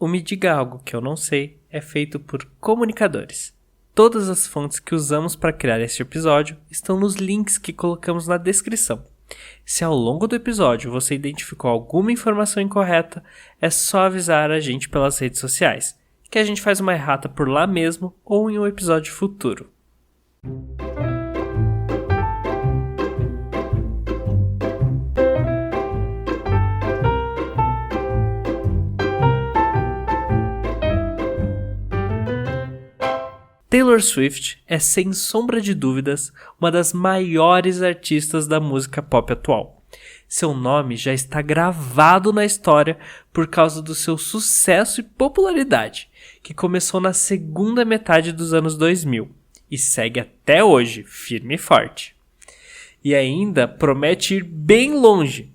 O Me Diga Algo Que Eu Não Sei é feito por comunicadores. Todas as fontes que usamos para criar este episódio estão nos links que colocamos na descrição. Se ao longo do episódio você identificou alguma informação incorreta, é só avisar a gente pelas redes sociais, que a gente faz uma errata por lá mesmo ou em um episódio futuro. Taylor Swift é, sem sombra de dúvidas, uma das maiores artistas da música pop atual. Seu nome já está gravado na história por causa do seu sucesso e popularidade, que começou na segunda metade dos anos 2000 e segue até hoje, firme e forte. E ainda promete ir bem longe.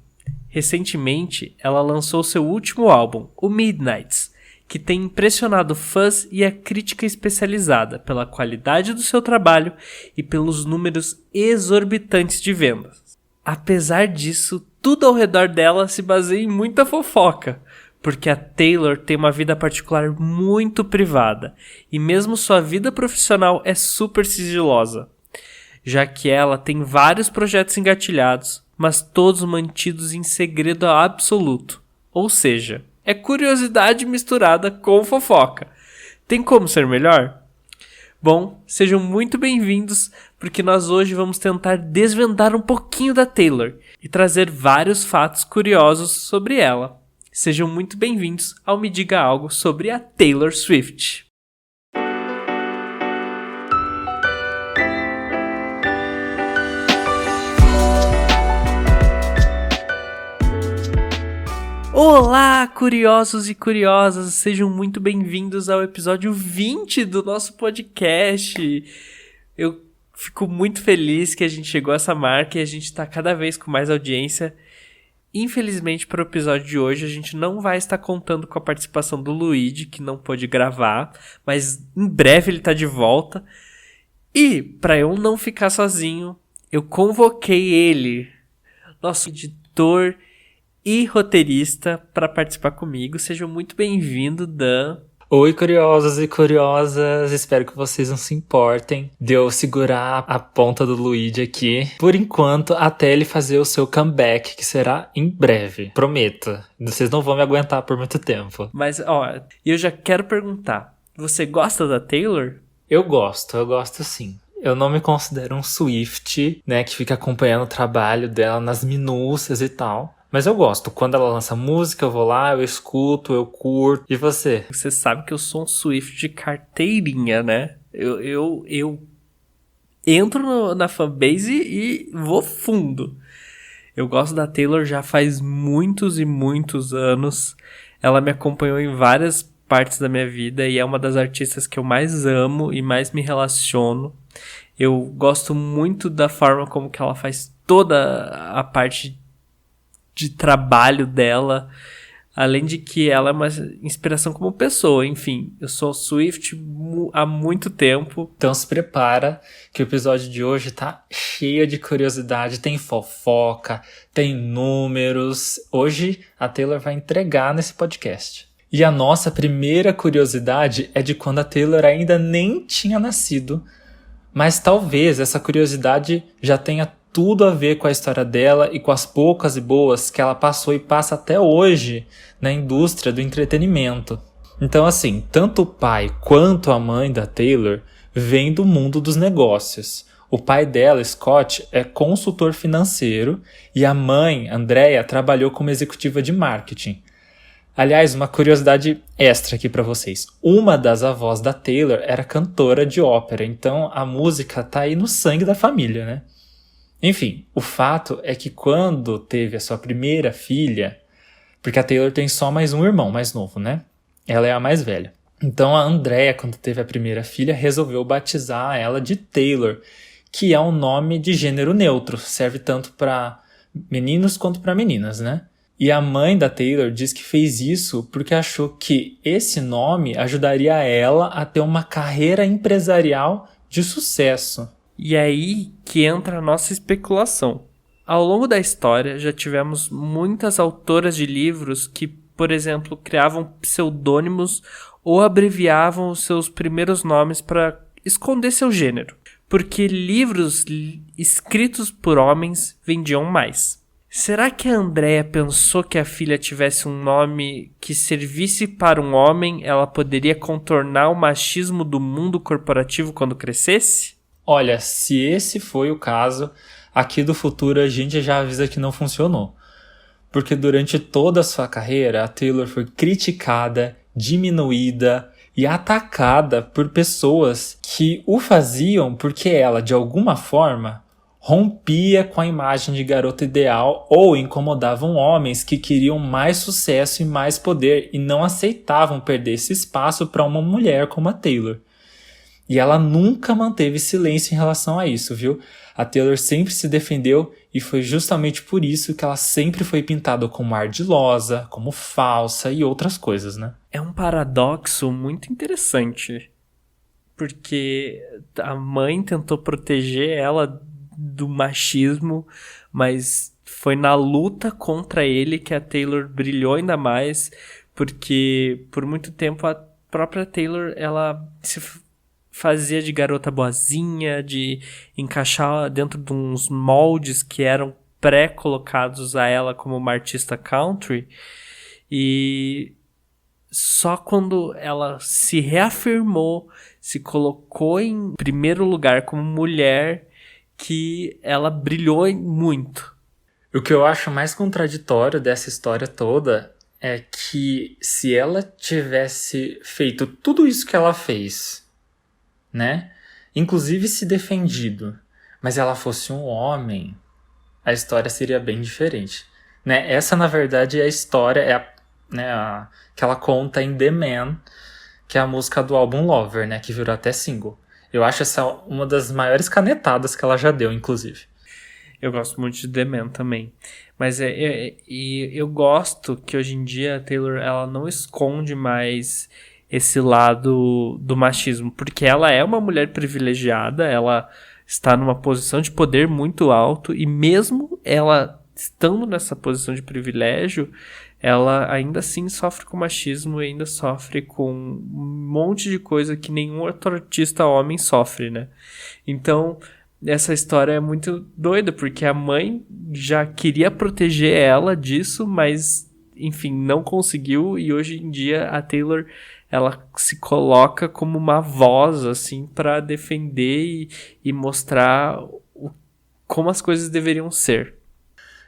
Recentemente, ela lançou seu último álbum, o Midnights, que tem impressionado fãs e a crítica especializada pela qualidade do seu trabalho e pelos números exorbitantes de vendas. Apesar disso, tudo ao redor dela se baseia em muita fofoca, porque a Taylor tem uma vida particular muito privada e mesmo sua vida profissional é super sigilosa, já que ela tem vários projetos engatilhados, mas todos mantidos em segredo absoluto, ou seja, é curiosidade misturada com fofoca. Tem como ser melhor? Bom, sejam muito bem-vindos, porque nós hoje vamos tentar desvendar um pouquinho da Taylor e trazer vários fatos curiosos sobre ela. Sejam muito bem-vindos ao Me Diga Algo sobre a Taylor Swift. Olá, curiosos e curiosas, sejam muito bem-vindos ao episódio 20 do nosso podcast. Eu fico muito feliz que a gente chegou a essa marca e a gente está cada vez com mais audiência. Infelizmente, para o episódio de hoje, a gente não vai estar contando com a participação do Luigi, que não pôde gravar, mas em breve ele está de volta. E, para eu não ficar sozinho, eu convoquei ele, nosso editor e roteirista, para participar comigo. Sejam muito bem-vindos, Dan. Oi, curiosos e curiosas, espero que vocês não se importem de eu segurar a ponta do Luigi aqui, por enquanto, até ele fazer o seu comeback, que será em breve, prometo. Vocês não vão me aguentar por muito tempo. Mas, eu já quero perguntar, você gosta da Taylor? Eu gosto sim. Eu não me considero um Swiftie, né, que fica acompanhando o trabalho dela nas minúcias e tal. Mas eu gosto. Quando ela lança música, eu vou lá, eu escuto, eu curto. E você? Você sabe que eu sou um Swift de carteirinha, né? Eu entro na fanbase e vou fundo. Eu gosto da Taylor já faz muitos e muitos anos. Ela me acompanhou em várias partes da minha vida e é uma das artistas que eu mais amo e mais me relaciono. Eu gosto muito da forma como que ela faz toda a parte de trabalho dela, além de que ela é uma inspiração como pessoa. Enfim, eu sou Swift há muito tempo. Então se prepara que o episódio de hoje tá cheio de curiosidade, tem fofoca, tem números. Hoje a Taylor vai entregar nesse podcast. E a nossa primeira curiosidade é de quando a Taylor ainda nem tinha nascido, mas talvez essa curiosidade já tenha tudo a ver com a história dela e com as poucas e boas que ela passou e passa até hoje na indústria do entretenimento. Então assim, tanto o pai quanto a mãe da Taylor vêm do mundo dos negócios. O pai dela, Scott, é consultor financeiro e a mãe, Andrea, trabalhou como executiva de marketing. Aliás, uma curiosidade extra aqui para vocês. Uma das avós da Taylor era cantora de ópera, então a música tá aí no sangue da família, né? Enfim, o fato é que quando teve a sua primeira filha, porque a Taylor tem só mais um irmão mais novo, né? Ela é a mais velha. Então a Andrea, quando teve a primeira filha, resolveu batizar ela de Taylor, que é um nome de gênero neutro, serve tanto para meninos quanto para meninas, né? E a mãe da Taylor diz que fez isso porque achou que esse nome ajudaria ela a ter uma carreira empresarial de sucesso. E aí que entra a nossa especulação. Ao longo da história, já tivemos muitas autoras de livros que por exemplo, criavam pseudônimos ou abreviavam os seus primeiros nomes para esconder seu gênero, porque livros escritos por homens vendiam mais. Será que a Andrea pensou que a filha tivesse um nome que servisse para um homem, ela poderia contornar o machismo do mundo corporativo quando crescesse? Olha, se esse foi o caso, aqui do futuro a gente já avisa que não funcionou. Porque durante toda a sua carreira, a Taylor foi criticada, diminuída e atacada por pessoas que o faziam porque ela, de alguma forma, rompia com a imagem de garota ideal ou incomodavam homens que queriam mais sucesso e mais poder e não aceitavam perder esse espaço para uma mulher como a Taylor. E ela nunca manteve silêncio em relação a isso, viu? A Taylor sempre se defendeu e foi justamente por isso que ela sempre foi pintada como ardilosa, como falsa e outras coisas, né? É um paradoxo muito interessante, porque a mãe tentou proteger ela do machismo, mas foi na luta contra ele que a Taylor brilhou ainda mais, porque por muito tempo a própria Taylor, ela se fazia de garota boazinha, de encaixar dentro de uns moldes que eram pré-colocados a ela como uma artista country, e só quando ela se reafirmou, se colocou em primeiro lugar como mulher, que ela brilhou muito. O que eu acho mais contraditório dessa história toda é que se ela tivesse feito tudo isso que ela fez, né? Inclusive se defendido, mas ela fosse um homem, a história seria bem diferente, né? Essa, na verdade, é a história, que ela conta em The Man, que é a música do álbum Lover, né? Que virou até single. Eu acho essa uma das maiores canetadas que ela já deu, inclusive. Eu gosto muito de The Man também. Mas eu gosto que hoje em dia a Taylor, ela não esconde mais esse lado do machismo, porque ela é uma mulher privilegiada, ela está numa posição de poder muito alto, e mesmo ela estando nessa posição de privilégio, ela ainda assim sofre com machismo e ainda sofre com um monte de coisa que nenhum outro artista homem sofre, né? Então, essa história é muito doida, porque a mãe já queria proteger ela disso, mas, enfim, não conseguiu, e hoje em dia a Taylor, ela se coloca como uma voz, assim, para defender e mostrar como as coisas deveriam ser.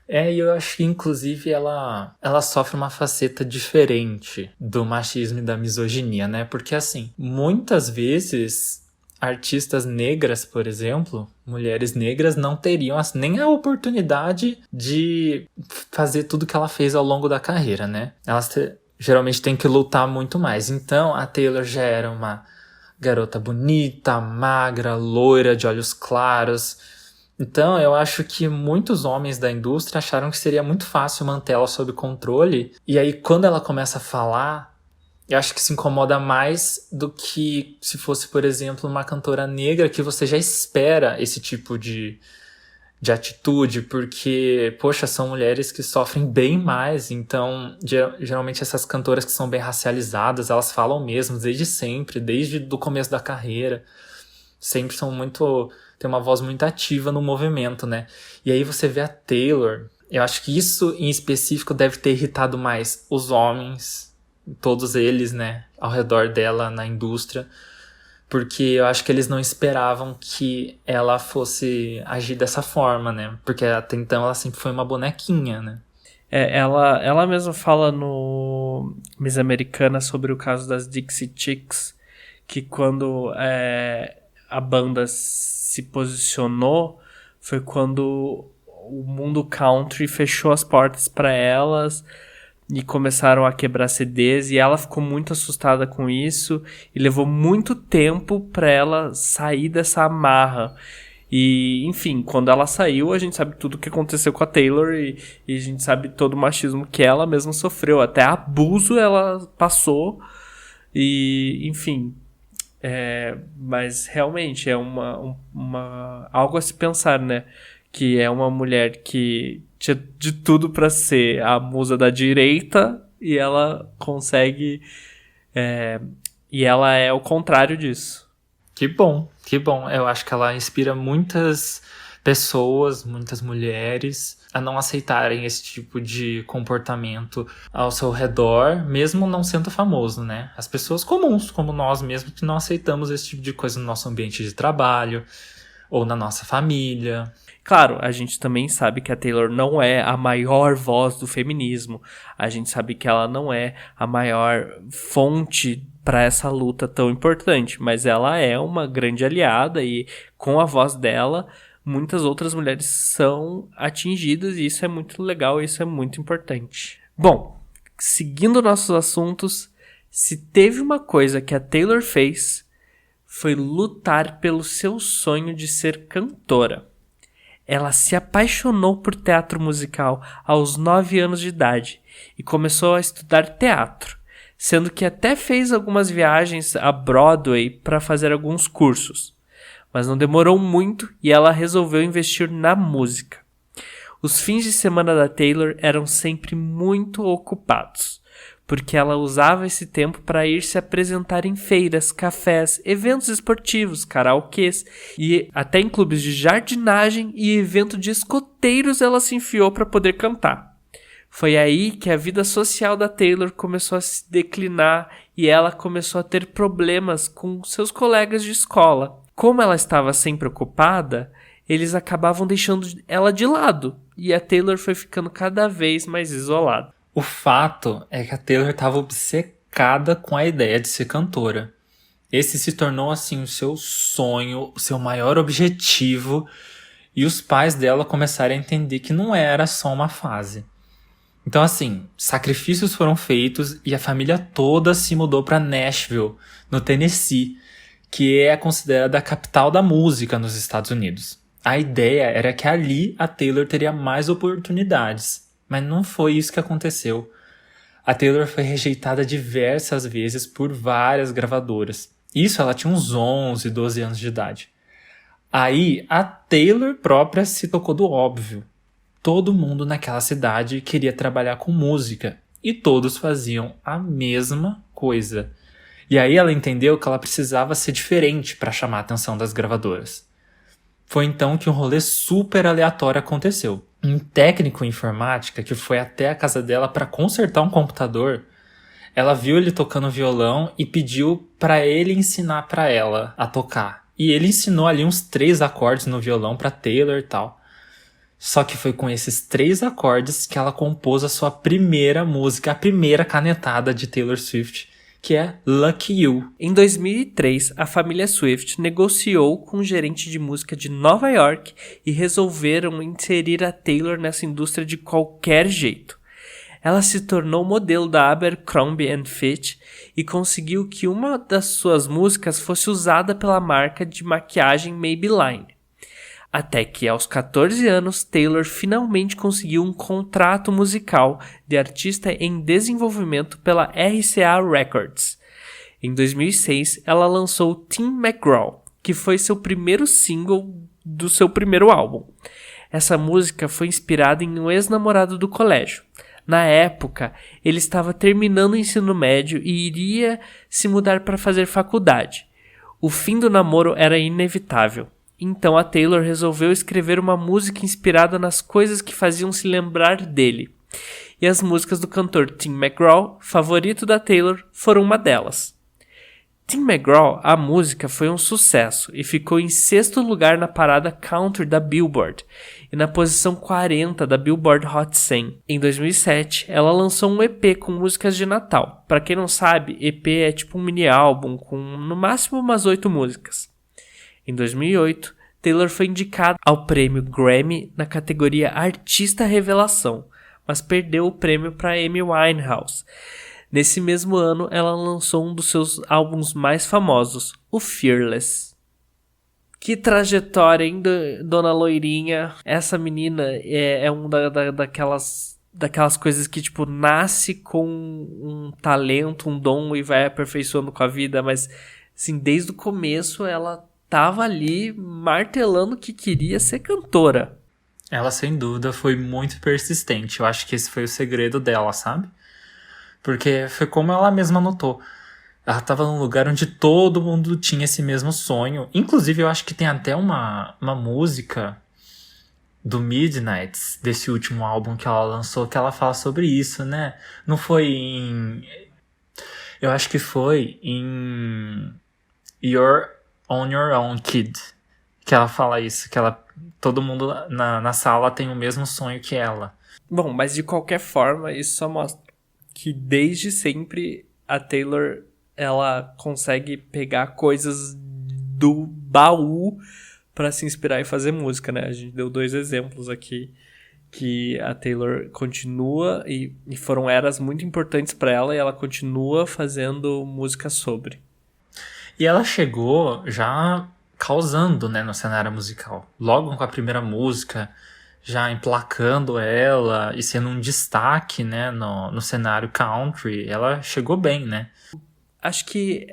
E eu acho que, inclusive, ela sofre uma faceta diferente do machismo e da misoginia, né? Porque, assim, muitas vezes, artistas negras, por exemplo, mulheres negras, não teriam nem a oportunidade de fazer tudo que ela fez ao longo da carreira, né? Elas geralmente têm que lutar muito mais. Então, a Taylor já era uma garota bonita, magra, loira, de olhos claros. Então, eu acho que muitos homens da indústria acharam que seria muito fácil mantê-la sob controle. E aí, quando ela começa a falar, eu acho que se incomoda mais do que se fosse, por exemplo, uma cantora negra, que você já espera esse tipo de atitude, porque, poxa, são mulheres que sofrem bem mais. Então, geralmente essas cantoras que são bem racializadas, elas falam mesmo desde sempre, desde o começo da carreira. Sempre são muito... tem uma voz muito ativa no movimento, né? E aí você vê a Taylor, eu acho que isso em específico deve ter irritado mais os homens, todos eles, né, ao redor dela na indústria, porque eu acho que eles não esperavam que ela fosse agir dessa forma, né? Porque até então ela sempre foi uma bonequinha, né? Ela mesma fala no Miss Americana sobre o caso das Dixie Chicks, que quando a banda se posicionou, foi quando o mundo country fechou as portas para elas e começaram a quebrar CDs, e ela ficou muito assustada com isso e levou muito tempo para ela sair dessa amarra. E, enfim, quando ela saiu, a gente sabe tudo o que aconteceu com a Taylor e a gente sabe todo o machismo que ela mesma sofreu. Até abuso ela passou e, enfim... mas realmente é algo a se pensar, né? Que é uma mulher que tinha de tudo pra ser a musa da direita e ela consegue... e ela é o contrário disso. Que bom, que bom. Eu acho que ela inspira muitas pessoas, muitas mulheres a não aceitarem esse tipo de comportamento ao seu redor, mesmo não sendo famoso, né? As pessoas comuns, como nós mesmos, que não aceitamos esse tipo de coisa no nosso ambiente de trabalho ou na nossa família. Claro, a gente também sabe que a Taylor não é a maior voz do feminismo. A gente sabe que ela não é a maior fonte para essa luta tão importante, mas ela é uma grande aliada e com a voz dela, muitas outras mulheres são atingidas e isso é muito legal, isso é muito importante. Bom, seguindo nossos assuntos, se teve uma coisa que a Taylor fez, foi lutar pelo seu sonho de ser cantora. Ela se apaixonou por teatro musical aos 9 anos de idade e começou a estudar teatro, sendo que até fez algumas viagens a Broadway para fazer alguns cursos. Mas não demorou muito e ela resolveu investir na música. Os fins de semana da Taylor eram sempre muito ocupados, porque ela usava esse tempo para ir se apresentar em feiras, cafés, eventos esportivos, karaokês e até em clubes de jardinagem e evento de escoteiros ela se enfiou para poder cantar. Foi aí que a vida social da Taylor começou a se declinar e ela começou a ter problemas com seus colegas de escola. Como ela estava sempre ocupada, eles acabavam deixando ela de lado e a Taylor foi ficando cada vez mais isolada. O fato é que a Taylor estava obcecada com a ideia de ser cantora. Esse se tornou assim o seu sonho, o seu maior objetivo, e os pais dela começaram a entender que não era só uma fase. Então assim, sacrifícios foram feitos e a família toda se mudou para Nashville, no Tennessee, que é considerada a capital da música nos Estados Unidos. A ideia era que ali a Taylor teria mais oportunidades. Mas não foi isso que aconteceu. A Taylor foi rejeitada diversas vezes por várias gravadoras. Isso ela tinha uns 11, 12 anos de idade. Aí a Taylor própria se tocou do óbvio. Todo mundo naquela cidade queria trabalhar com música e todos faziam a mesma coisa. E aí ela entendeu que ela precisava ser diferente para chamar a atenção das gravadoras. Foi então que um rolê super aleatório aconteceu. Um técnico em informática que foi até a casa dela para consertar um computador, ela viu ele tocando violão e pediu para ele ensinar para ela a tocar. E ele ensinou ali uns 3 acordes no violão para Taylor e tal. Só que foi com esses 3 acordes que ela compôs a sua primeira música, a primeira canetada de Taylor Swift, que é Lucky You. Em 2003, a família Swift negociou com um gerente de música de Nova York e resolveram inserir a Taylor nessa indústria de qualquer jeito. Ela se tornou modelo da Abercrombie & Fitch e conseguiu que uma das suas músicas fosse usada pela marca de maquiagem Maybelline. Até que, aos 14 anos, Taylor finalmente conseguiu um contrato musical de artista em desenvolvimento pela RCA Records. Em 2006, ela lançou Tim McGraw, que foi seu primeiro single do seu primeiro álbum. Essa música foi inspirada em um ex-namorado do colégio. Na época, ele estava terminando o ensino médio e iria se mudar para fazer faculdade. O fim do namoro era inevitável. Então a Taylor resolveu escrever uma música inspirada nas coisas que faziam se lembrar dele. E as músicas do cantor Tim McGraw, favorito da Taylor, foram uma delas. Tim McGraw, a música foi um sucesso e ficou em 6º lugar na parada Country da Billboard e na posição 40 da Billboard Hot 100. Em 2007, ela lançou um EP com músicas de Natal. Para quem não sabe, EP é tipo um mini álbum com no máximo umas 8 músicas. Em 2008, Taylor foi indicada ao prêmio Grammy na categoria Artista Revelação, mas perdeu o prêmio para Amy Winehouse. Nesse mesmo ano, ela lançou um dos seus álbuns mais famosos, o Fearless. Que trajetória, hein, dona Loirinha? Essa menina é uma daquelas coisas que, tipo, nasce com um talento, um dom e vai aperfeiçoando com a vida, mas, assim, desde o começo ela tava ali martelando que queria ser cantora. Ela, sem dúvida, foi muito persistente. Eu acho que esse foi o segredo dela, sabe? Porque foi como ela mesma notou. Ela tava num lugar onde todo mundo tinha esse mesmo sonho. Inclusive, eu acho que tem até uma música do Midnights, desse último álbum que ela lançou, que ela fala sobre isso, né? Não foi em... Eu acho que foi em You're on Your Own, Kid, que ela fala isso, que todo mundo na sala tem o mesmo sonho que ela. Bom, mas de qualquer forma, isso só mostra que desde sempre a Taylor, ela consegue pegar coisas do baú pra se inspirar e fazer música, né? A gente deu 2 exemplos aqui que a Taylor continua e foram eras muito importantes pra ela e ela continua fazendo música sobre. E ela chegou já causando, né, no cenário musical. Logo com a primeira música, já emplacando ela e sendo um destaque, né, no cenário country, ela chegou bem, né? Acho que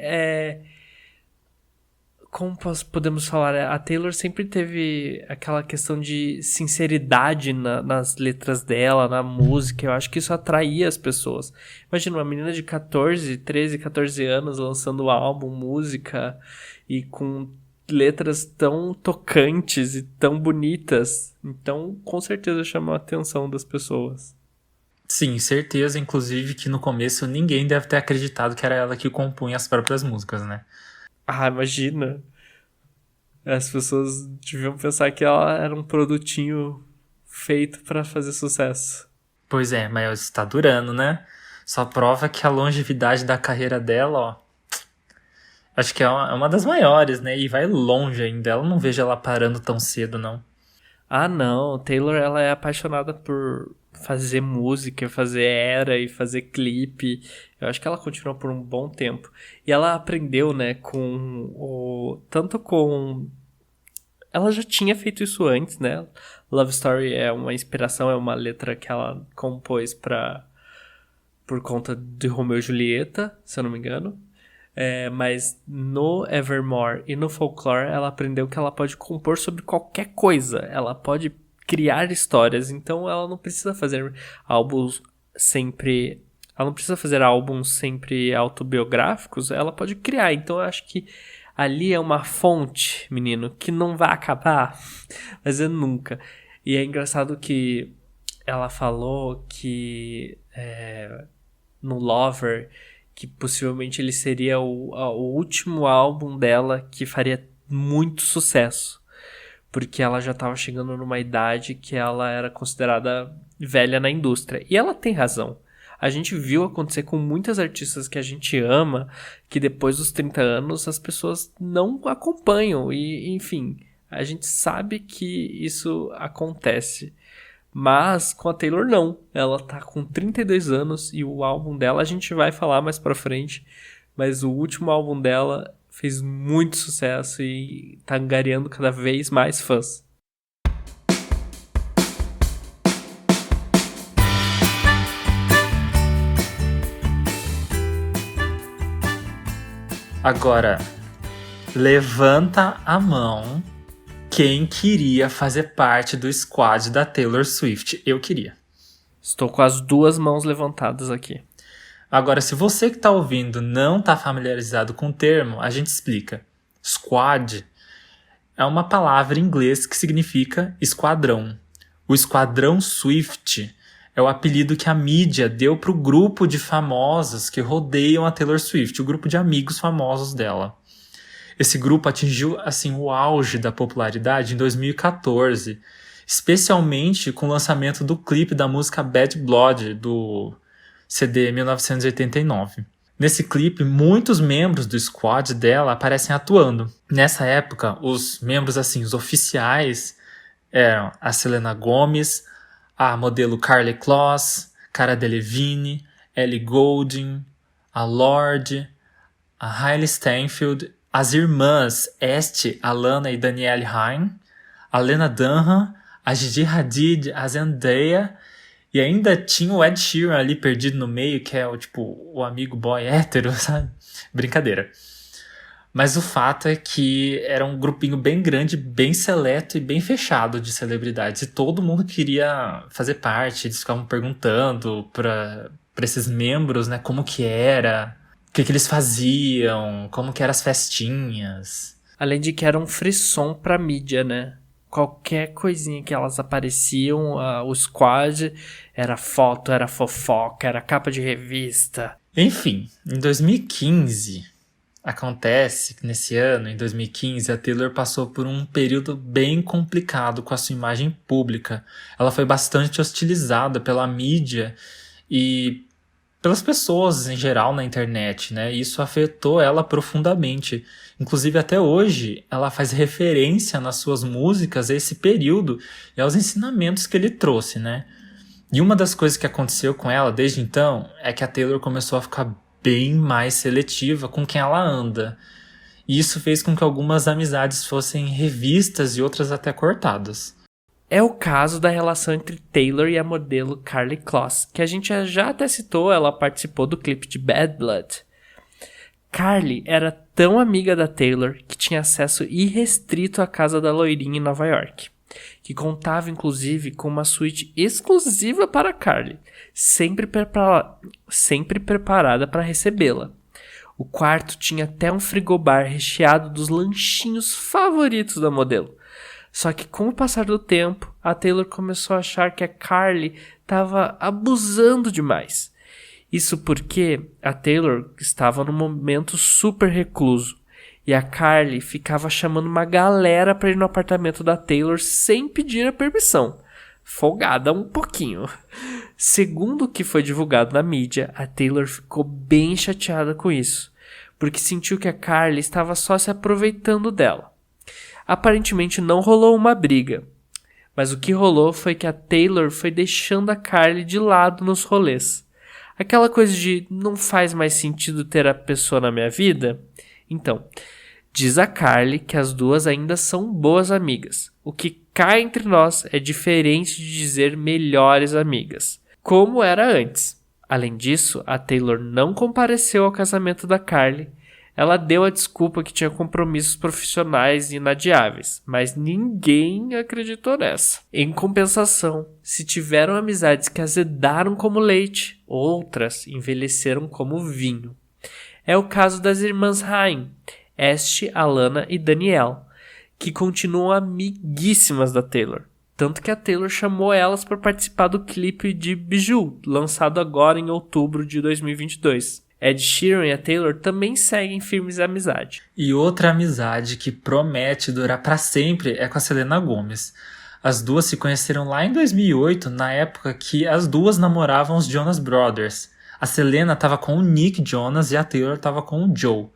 como podemos falar, a Taylor sempre teve aquela questão de sinceridade nas letras dela, na música. Eu acho que isso atraía as pessoas. Imagina uma menina de 13, 14 anos lançando álbum, música e com letras tão tocantes e tão bonitas. Então, com certeza chamou a atenção das pessoas. Sim, certeza, inclusive, que no começo ninguém deve ter acreditado que era ela que compunha as próprias músicas, né? Ah, imagina. As pessoas deviam pensar que ela era um produtinho feito pra fazer sucesso. Pois é, mas está durando, né? Só prova que a longevidade da carreira dela, ó, acho que é uma das maiores, né? E vai longe ainda. Eu não vejo ela parando tão cedo, não. Ah, não. Taylor, ela é apaixonada por fazer música, fazer era e fazer clipe. Eu acho que ela continua por um bom tempo. E ela aprendeu, né, tanto com... Ela já tinha feito isso antes, né? Love Story é uma inspiração, é uma letra que ela compôs por conta de Romeo e Julieta, se eu não me engano. Mas no Evermore e no Folklore ela aprendeu que ela pode compor sobre qualquer coisa. Ela pode criar histórias. Então ela não precisa fazer álbuns sempre... Ela não precisa fazer álbuns sempre autobiográficos. Ela pode criar. Então eu acho que ali é uma fonte, menino, que não vai acabar. Mas é nunca. E é engraçado que ela falou que no Lover... que possivelmente ele seria o último álbum dela que faria muito sucesso. Porque ela já estava chegando numa idade que ela era considerada velha na indústria. E ela tem razão. A gente viu acontecer com muitas artistas que a gente ama, que depois dos 30 anos as pessoas não acompanham. E, enfim, a gente sabe que isso acontece. Mas com a Taylor não, ela tá com 32 anos e o álbum dela a gente vai falar mais pra frente, mas o último álbum dela fez muito sucesso e tá angariando cada vez mais fãs. Agora, levanta a mão quem queria fazer parte do squad da Taylor Swift. Eu queria. Estou com as 2 mãos levantadas aqui. Agora, se você que está ouvindo não está familiarizado com o termo, a gente explica. Squad é uma palavra em inglês que significa esquadrão. O Esquadrão Swift é o apelido que a mídia deu para o grupo de famosos que rodeiam a Taylor Swift, o grupo de amigos famosos dela. Esse grupo atingiu assim, o auge da popularidade em 2014, especialmente com o lançamento do clipe da música Bad Blood, do CD 1989. Nesse clipe, muitos membros do squad dela aparecem atuando. Nessa época, os membros assim, os oficiais eram a Selena Gomez, a modelo Karlie Kloss, Cara Delevingne, Ellie Goulding, a Lorde, a Hailey Steinfeld, as irmãs Esty, Alana e Danielle Haim, a Lena Dunham, a Gigi Hadid, a Zendaya, e ainda tinha o Ed Sheeran ali perdido no meio, que é o amigo boy hétero, sabe? Brincadeira. Mas o fato é que era um grupinho bem grande, bem seleto e bem fechado de celebridades. E todo mundo queria fazer parte, eles ficavam perguntando pra esses membros, né? Como que era, o que eles faziam, como que eram as festinhas. Além de que era um frisson pra mídia, né? Qualquer coisinha que elas apareciam, o squad era foto, era fofoca, era capa de revista. Enfim, em 2015, acontece que nesse ano, em 2015, a Taylor passou por um período bem complicado com a sua imagem pública. Ela foi bastante hostilizada pela mídia e pelas pessoas em geral na internet, né? E isso afetou ela profundamente. Inclusive, até hoje, ela faz referência nas suas músicas a esse período e aos ensinamentos que ele trouxe, né? E uma das coisas que aconteceu com ela desde então é que a Taylor começou a ficar bem mais seletiva com quem ela anda. E isso fez com que algumas amizades fossem revistas e outras até cortadas. É o caso da relação entre Taylor e a modelo Karlie Kloss, que a gente já até citou, ela participou do clipe de Bad Blood. Karlie era tão amiga da Taylor que tinha acesso irrestrito à casa da loirinha em Nova York, que contava inclusive com uma suíte exclusiva para Karlie, sempre preparada para recebê-la. O quarto tinha até um frigobar recheado dos lanchinhos favoritos da modelo. Só que com o passar do tempo, a Taylor começou a achar que a Karlie estava abusando demais. Isso porque a Taylor estava num momento super recluso e a Karlie ficava chamando uma galera para ir no apartamento da Taylor sem pedir a permissão. Folgada um pouquinho. Segundo o que foi divulgado na mídia, a Taylor ficou bem chateada com isso, porque sentiu que a Karlie estava só se aproveitando dela. Aparentemente não rolou uma briga, mas o que rolou foi que a Taylor foi deixando a Karlie de lado nos rolês. Aquela coisa de não faz mais sentido ter a pessoa na minha vida? Então, diz a Karlie que as duas ainda são boas amigas. O que cá entre nós é diferente de dizer melhores amigas, como era antes. Além disso, a Taylor não compareceu ao casamento da Karlie. Ela deu a desculpa que tinha compromissos profissionais inadiáveis, mas ninguém acreditou nessa. Em compensação, se tiveram amizades que azedaram como leite, outras envelheceram como vinho. É o caso das irmãs Haim, Este, Alana e Danielle, que continuam amiguíssimas da Taylor. Tanto que a Taylor chamou elas para participar do clipe de Bijou, lançado agora em outubro de 2022. Ed Sheeran e a Taylor também seguem firmes amizade. E outra amizade que promete durar para sempre é com a Selena Gomez. As duas se conheceram lá em 2008, na época que as duas namoravam os Jonas Brothers. A Selena estava com o Nick Jonas e a Taylor estava com o Joe.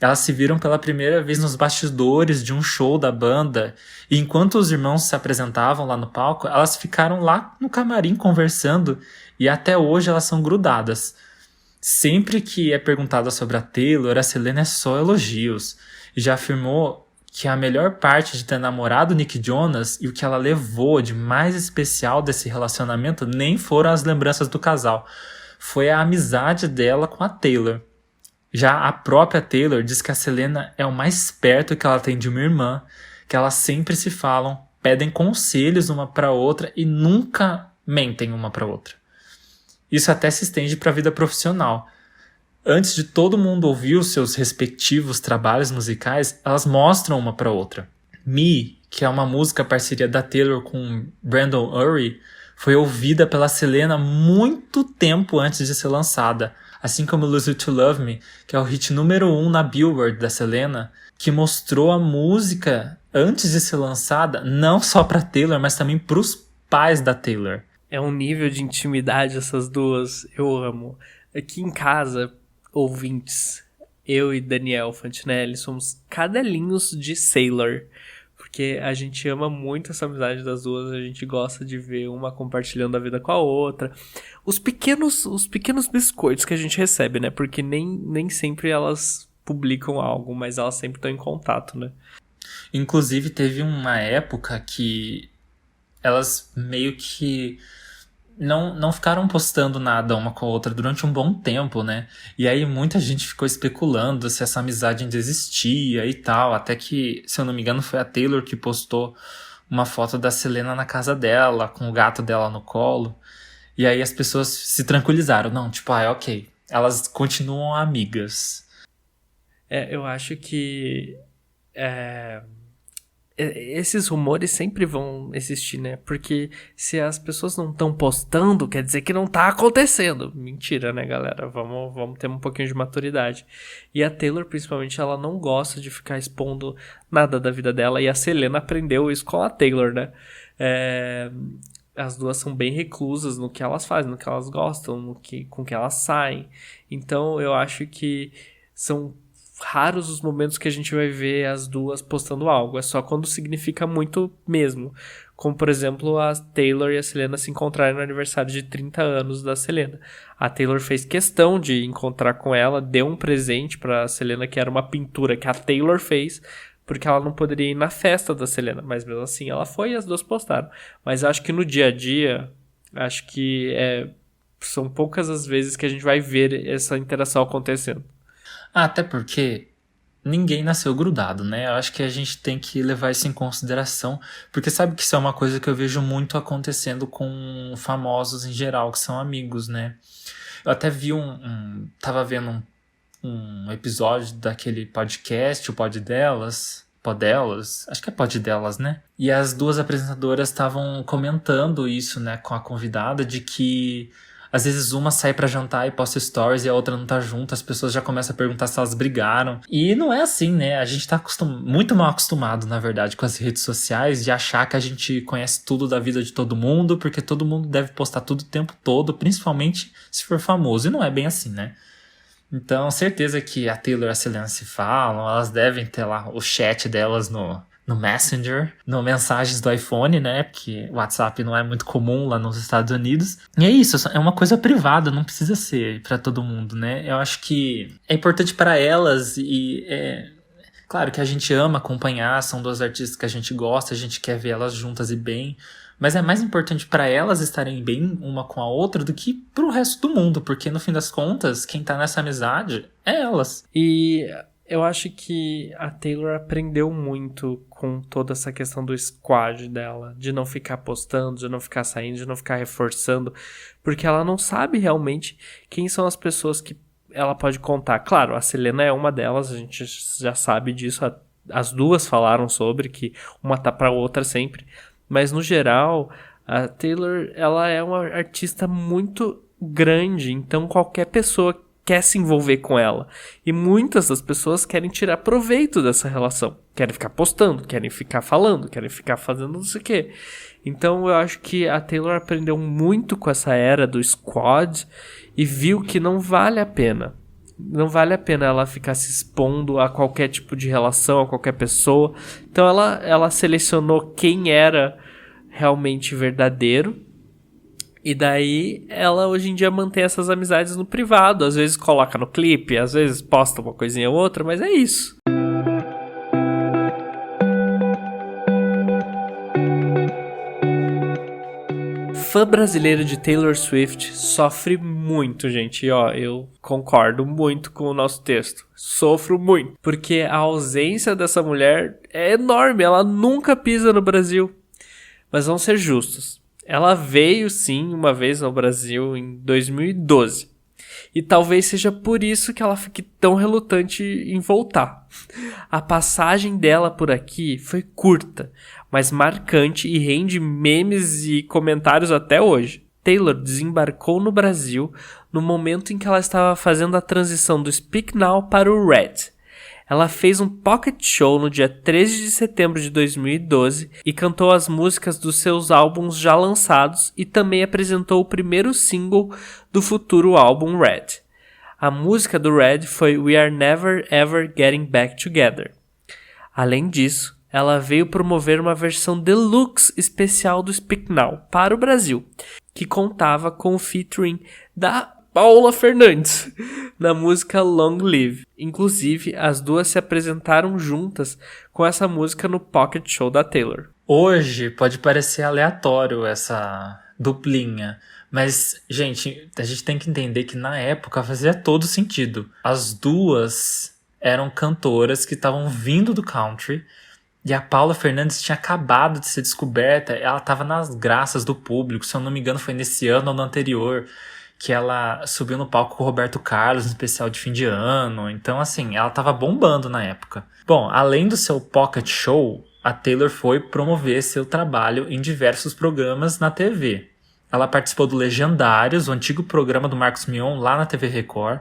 Elas se viram pela primeira vez nos bastidores de um show da banda, e enquanto os irmãos se apresentavam lá no palco, elas ficaram lá no camarim conversando, e até hoje elas são grudadas. Sempre que é perguntada sobre a Taylor, a Selena é só elogios, e já afirmou que a melhor parte de ter namorado Nick Jonas e o que ela levou de mais especial desse relacionamento nem foram as lembranças do casal, foi a amizade dela com a Taylor. Já a própria Taylor diz que a Selena é o mais perto que ela tem de uma irmã, que elas sempre se falam, pedem conselhos uma para outra e nunca mentem uma para outra. Isso até se estende para a vida profissional. Antes de todo mundo ouvir os seus respectivos trabalhos musicais, elas mostram uma para outra. Me, que é uma música parceria da Taylor com Brandon Urie, foi ouvida pela Selena muito tempo antes de ser lançada, assim como Lose You to Love Me, que é o hit número 1 na Billboard da Selena, que mostrou a música antes de ser lançada, não só para Taylor, mas também para os pais da Taylor. É um nível de intimidade essas duas, eu amo. Aqui em casa, ouvintes, eu e Daniel Fantinelli somos cadelinhos de Sailor, porque a gente ama muito essa amizade das duas, a gente gosta de ver uma compartilhando a vida com a outra. Os pequenos biscoitos que a gente recebe, né? Porque nem sempre elas publicam algo, mas elas sempre estão em contato, né? Inclusive, teve uma época que elas meio que não ficaram postando nada uma com a outra durante um bom tempo, né? E aí muita gente ficou especulando se essa amizade ainda existia e tal, até que, se eu não me engano, foi a Taylor que postou uma foto da Selena na casa dela, com o gato dela no colo. E aí as pessoas se tranquilizaram. Não, tipo, ok. Elas continuam amigas. Eu acho que esses rumores sempre vão existir, né? Porque se as pessoas não estão postando, quer dizer que não tá acontecendo. Mentira, né, galera? Vamos ter um pouquinho de maturidade. E a Taylor, principalmente, ela não gosta de ficar expondo nada da vida dela. E a Selena aprendeu isso com a Taylor, né? As duas são bem reclusas no que elas fazem, no que elas gostam, com que elas saem. Então, eu acho que são raros os momentos que a gente vai ver as duas postando algo. É só quando significa muito mesmo. Como, por exemplo, a Taylor e a Selena se encontrarem no aniversário de 30 anos da Selena. A Taylor fez questão de encontrar com ela, deu um presente pra Selena, que era uma pintura que a Taylor fez, porque ela não poderia ir na festa da Selena. Mas mesmo assim, ela foi e as duas postaram. Mas acho que no dia a dia, acho que são poucas as vezes que a gente vai ver essa interação acontecendo. Até porque ninguém nasceu grudado, né? Eu acho que a gente tem que levar isso em consideração, porque sabe que isso é uma coisa que eu vejo muito acontecendo com famosos em geral, que são amigos, né? Eu até vi tava vendo um episódio daquele podcast, o Pod Delas, acho que é Pod Delas, né? E as duas apresentadoras estavam comentando isso, né, com a convidada, de que às vezes uma sai pra jantar e posta stories e a outra não tá junto, as pessoas já começam a perguntar se elas brigaram. E não é assim, né? A gente tá muito mal acostumado, na verdade, com as redes sociais, de achar que a gente conhece tudo da vida de todo mundo, porque todo mundo deve postar tudo o tempo todo, principalmente se for famoso. E não é bem assim, né? Então, certeza que a Taylor e a Selena se falam, elas devem ter lá o chat delas no Messenger, no mensagens do iPhone, né? Porque o WhatsApp não é muito comum lá nos Estados Unidos. E é isso, é uma coisa privada, não precisa ser pra todo mundo, né? Eu acho que é importante para elas e claro que a gente ama acompanhar, são duas artistas que a gente gosta, a gente quer ver elas juntas e bem. Mas é mais importante para elas estarem bem uma com a outra do que pro resto do mundo, porque no fim das contas, quem tá nessa amizade é elas. E eu acho que a Taylor aprendeu muito com toda essa questão do squad dela, de não ficar postando, de não ficar saindo, de não ficar reforçando, porque ela não sabe realmente quem são as pessoas que ela pode contar. Claro, a Selena é uma delas, a gente já sabe disso, as duas falaram sobre, que uma tá pra outra sempre. Mas, no geral, a Taylor, ela é uma artista muito grande, então qualquer pessoa quer se envolver com ela. E muitas das pessoas querem tirar proveito dessa relação. Querem ficar postando, querem ficar falando, querem ficar fazendo não sei o quê. Então, eu acho que a Taylor aprendeu muito com essa era do squad e viu que não vale a pena. Não vale a pena ela ficar se expondo a qualquer tipo de relação, a qualquer pessoa. Então ela selecionou quem era realmente verdadeiro. E daí ela hoje em dia mantém essas amizades no privado. Às vezes coloca no clipe, às vezes posta uma coisinha ou outra, mas é isso. Fã brasileiro de Taylor Swift sofre muito, gente. E ó, eu concordo muito com o nosso texto. Sofro muito. Porque a ausência dessa mulher é enorme. Ela nunca pisa no Brasil. Mas vamos ser justos. Ela veio sim uma vez ao Brasil em 2012. E talvez seja por isso que ela fique tão relutante em voltar. A passagem dela por aqui foi curta, mas marcante e rende memes e comentários até hoje. Taylor desembarcou no Brasil no momento em que ela estava fazendo a transição do Speak Now para o Red. Ela fez um pocket show no dia 13 de setembro de 2012 e cantou as músicas dos seus álbuns já lançados e também apresentou o primeiro single do futuro álbum Red. A música do Red foi We Are Never Ever Getting Back Together. Além disso, ela veio promover uma versão deluxe especial do Speak Now para o Brasil, que contava com o featuring da Paula Fernandes na música Long Live. Inclusive, as duas se apresentaram juntas com essa música no Pocket Show da Taylor. Hoje pode parecer aleatório essa duplinha, mas, gente, a gente tem que entender que na época fazia todo sentido. As duas eram cantoras que estavam vindo do country E a Paula Fernandes tinha acabado de ser descoberta, ela tava nas graças do público, se eu não me engano foi nesse ano ou no anterior, que ela subiu no palco com o Roberto Carlos, no especial de fim de ano. Então, assim, ela tava bombando na época. Bom, além do seu pocket show, a Taylor foi promover seu trabalho em diversos programas na TV. Ela participou do Legendários, o antigo programa do Marcos Mion, lá na TV Record.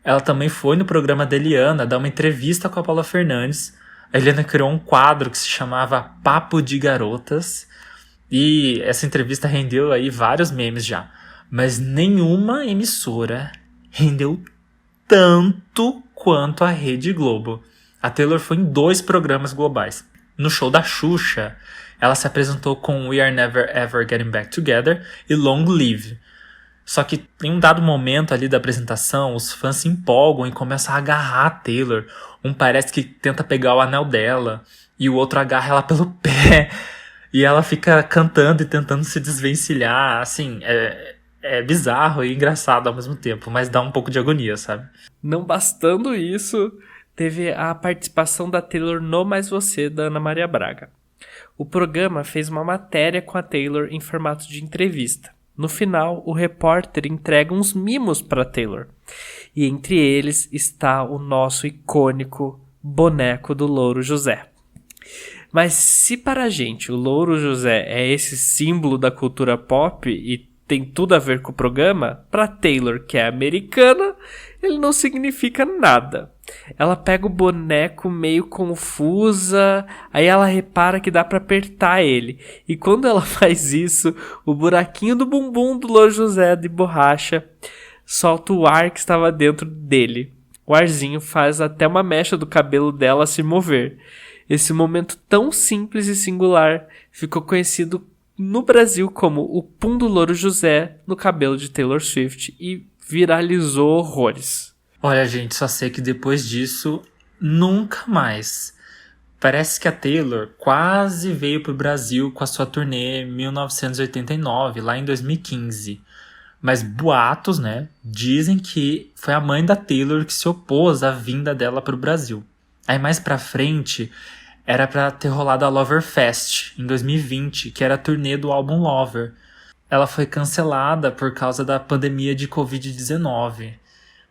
Ela também foi no programa da Eliana dar uma entrevista com a Paula Fernandes. A Eliana criou um quadro que se chamava Papo de Garotas. E essa entrevista rendeu aí vários memes já. Mas nenhuma emissora rendeu tanto quanto a Rede Globo. A Taylor foi em 2 programas globais. No show da Xuxa, ela se apresentou com We Are Never Ever Getting Back Together e Long Live. Só que em um dado momento ali da apresentação, os fãs se empolgam e começam a agarrar a Taylor. Um parece que tenta pegar o anel dela e o outro agarra ela pelo pé. E ela fica cantando e tentando se desvencilhar. Assim, é bizarro e engraçado ao mesmo tempo, mas dá um pouco de agonia, sabe? Não bastando isso, teve a participação da Taylor no Mais Você, da Ana Maria Braga. O programa fez uma matéria com a Taylor em formato de entrevista. No final, o repórter entrega uns mimos para Taylor. E entre eles está o nosso icônico boneco do Louro José. Mas se para a gente o Louro José é esse símbolo da cultura pop e tem tudo a ver com o programa, para Taylor, que é americana, ele não significa nada. Ela pega o boneco meio confusa, aí ela repara que dá para apertar ele. E quando ela faz isso, o buraquinho do bumbum do Louro José de borracha solta o ar que estava dentro dele. O arzinho faz até uma mecha do cabelo dela se mover. Esse momento tão simples e singular ficou conhecido no Brasil como o pum do Louro José no cabelo de Taylor Swift e viralizou horrores. Olha, gente, só sei que depois disso, nunca mais. Parece que a Taylor quase veio pro Brasil com a sua turnê 1989, lá em 2015. Mas boatos, né, dizem que foi a mãe da Taylor que se opôs à vinda dela pro Brasil. Aí mais pra frente, era pra ter rolado a Loverfest, em 2020, que era a turnê do álbum Lover. Ela foi cancelada por causa da pandemia de Covid-19.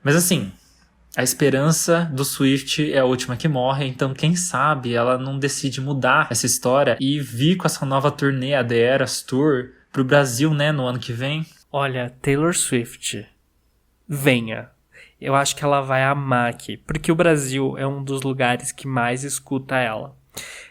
Mas assim, a esperança do Swift é a última que morre, então quem sabe ela não decide mudar essa história e vir com essa nova turnê, a The Eras Tour, pro Brasil, né, no ano que vem. Olha, Taylor Swift, venha. Eu acho que ela vai amar aqui, porque o Brasil é um dos lugares que mais escuta ela.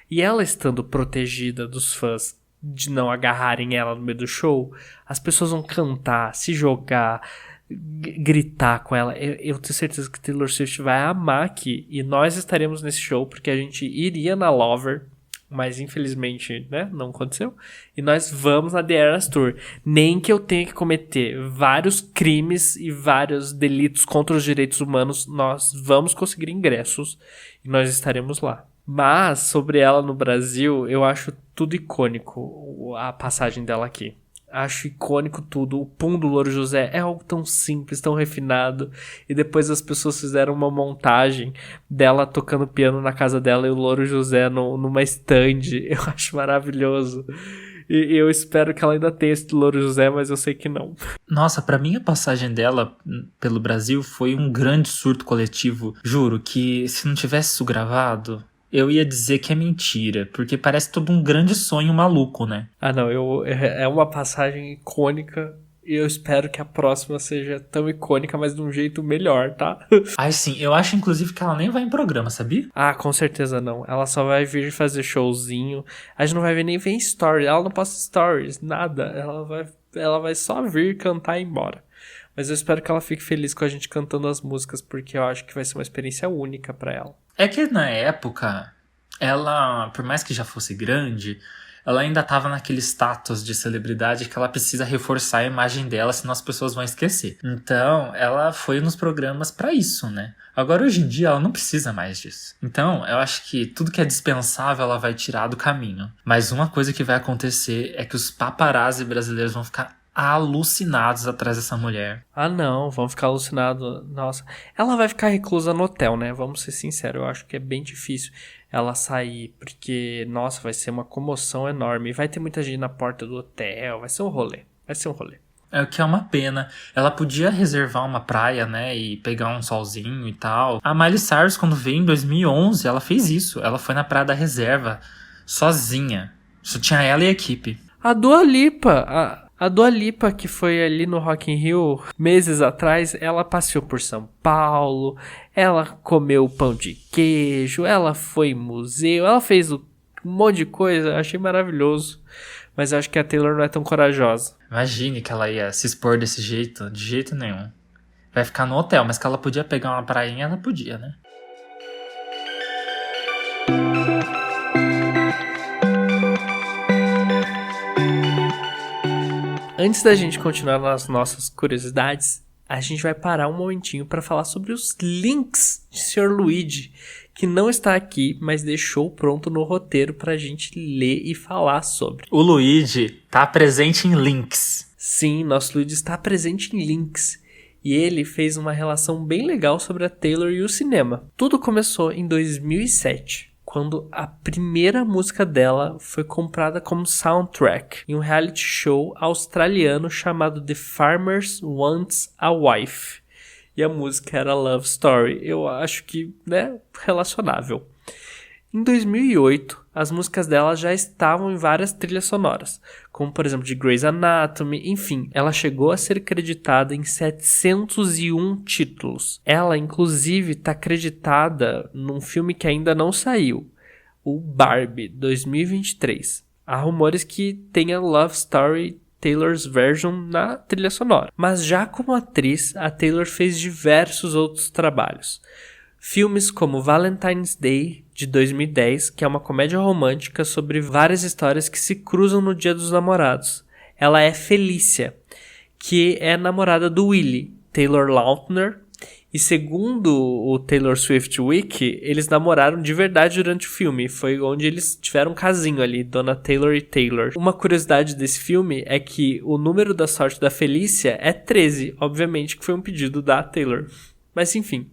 E ela estando protegida dos fãs de não agarrarem ela no meio do show, as pessoas vão cantar, se jogar, gritar com ela. Eu tenho certeza que Taylor Swift vai amar aqui. E nós estaremos nesse show porque a gente iria na Lover, mas infelizmente, né, não aconteceu. E nós vamos na The Eras Tour. Nem que eu tenha que cometer vários crimes e vários delitos contra os direitos humanos, nós vamos conseguir ingressos e nós estaremos lá. Mas, sobre ela no Brasil, eu acho tudo icônico, a passagem dela aqui. Acho icônico tudo. O pum do Louro José é algo tão simples, tão refinado. E depois as pessoas fizeram uma montagem dela tocando piano na casa dela e o Louro José numa stand. Eu acho maravilhoso. E eu espero que ela ainda tenha esse Louro José, mas eu sei que não. Nossa, pra mim a passagem dela pelo Brasil foi um grande surto coletivo. Juro que se não tivesse isso gravado, eu ia dizer que é mentira, porque parece todo um grande sonho maluco, né? Ah, não, é uma passagem icônica e eu espero que a próxima seja tão icônica, mas de um jeito melhor, tá? Ai, sim, eu acho inclusive que ela nem vai em programa, sabia? Ah, com certeza não. Ela só vai vir fazer showzinho. A gente não vai ver nem ver em stories. Ela não posta stories, nada. Ela vai só vir cantar e ir embora. Mas eu espero que ela fique feliz com a gente cantando as músicas, porque eu acho que vai ser uma experiência única pra ela. É que na época, ela, por mais que já fosse grande, ela ainda tava naquele status de celebridade que ela precisa reforçar a imagem dela, senão as pessoas vão esquecer. Então, ela foi nos programas pra isso, né? Agora, hoje em dia, ela não precisa mais disso. Então, eu acho que tudo que é dispensável, ela vai tirar do caminho. Mas uma coisa que vai acontecer é que os paparazzi brasileiros vão ficar alucinados atrás dessa mulher. Ah, não, vão ficar alucinados. Nossa, ela vai ficar reclusa no hotel, né? Vamos ser sinceros, eu acho que é bem difícil ela sair, porque, nossa, vai ser uma comoção enorme. Vai ter muita gente na porta do hotel, vai ser um rolê. É o que é uma pena. Ela podia reservar uma praia, né, e pegar um solzinho e tal. A Miley Cyrus, quando veio em 2011, ela fez isso. Ela foi na Praia da Reserva, sozinha. Só tinha ela e a equipe. A Dua Lipa, a Dua Lipa, que foi ali no Rock in Rio meses atrás, ela passeou por São Paulo, ela comeu pão de queijo, ela foi em museu, ela fez um monte de coisa, achei maravilhoso. Mas eu acho que a Taylor não é tão corajosa. Imagine que ela ia se expor desse jeito, de jeito nenhum. Vai ficar no hotel, mas que ela podia pegar uma prainha, ela podia, né? Antes da gente continuar nas nossas curiosidades, a gente vai parar um momentinho para falar sobre os links de Sr. Luigi, que não está aqui, mas deixou pronto no roteiro para a gente ler e falar sobre. O Luigi tá presente em links. Sim, nosso Luigi está presente em links. E ele fez uma relação bem legal sobre a Taylor e o cinema. Tudo começou em 2007. Quando a primeira música dela foi comprada como soundtrack em um reality show australiano chamado The Farmers Wants a Wife. E a música era Love Story. Eu acho que, né, relacionável. Em 2008, as músicas dela já estavam em várias trilhas sonoras, como por exemplo de Grey's Anatomy, enfim, ela chegou a ser creditada em 701 títulos. Ela, inclusive, está creditada num filme que ainda não saiu, o Barbie, 2023. Há rumores que tenha Love Story Taylor's version na trilha sonora. Mas já como atriz, a Taylor fez diversos outros trabalhos. Filmes como Valentine's Day, de 2010, que é uma comédia romântica sobre várias histórias que se cruzam no Dia dos Namorados. Ela é Felícia, que é namorada do Willie, Taylor Lautner, e segundo o Taylor Swift Wiki, eles namoraram de verdade durante o filme. Foi onde eles tiveram um casinho ali, Dona Taylor e Taylor. Uma curiosidade desse filme é que o número da sorte da Felícia é 13, obviamente que foi um pedido da Taylor. Mas enfim...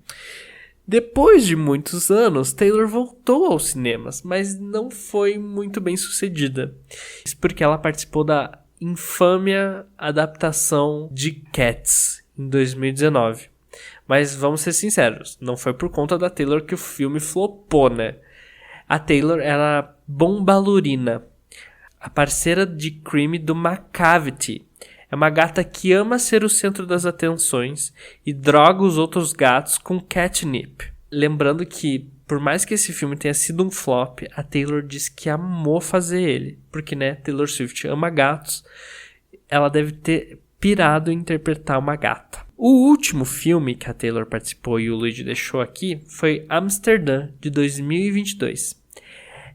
Depois de muitos anos, Taylor voltou aos cinemas, mas não foi muito bem sucedida. Isso porque ela participou da infâmia adaptação de Cats, em 2019. Mas vamos ser sinceros, não foi por conta da Taylor que o filme flopou, né? A Taylor era Bombalurina, a parceira de crime do McCavity. É uma gata que ama ser o centro das atenções e droga os outros gatos com catnip. Lembrando que, por mais que esse filme tenha sido um flop, a Taylor disse que amou fazer ele. Porque, né, Taylor Swift ama gatos, ela deve ter pirado em interpretar uma gata. O último filme que a Taylor participou e o Luigi deixou aqui foi Amsterdã, de 2022.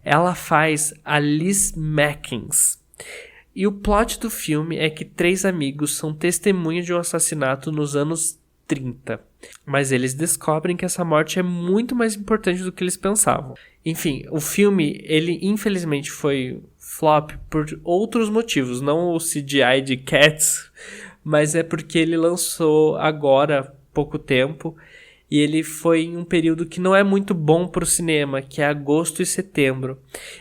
Ela faz a Liz Mackins. E o plot do filme é que 3 amigos são testemunhas de um assassinato nos anos 30. Mas eles descobrem que essa morte é muito mais importante do que eles pensavam. Enfim, o filme, ele infelizmente foi flop por outros motivos. Não o CGI de Cats, mas é porque ele lançou agora, há pouco tempo. E ele foi em um período que não é muito bom para o cinema, que é agosto e setembro.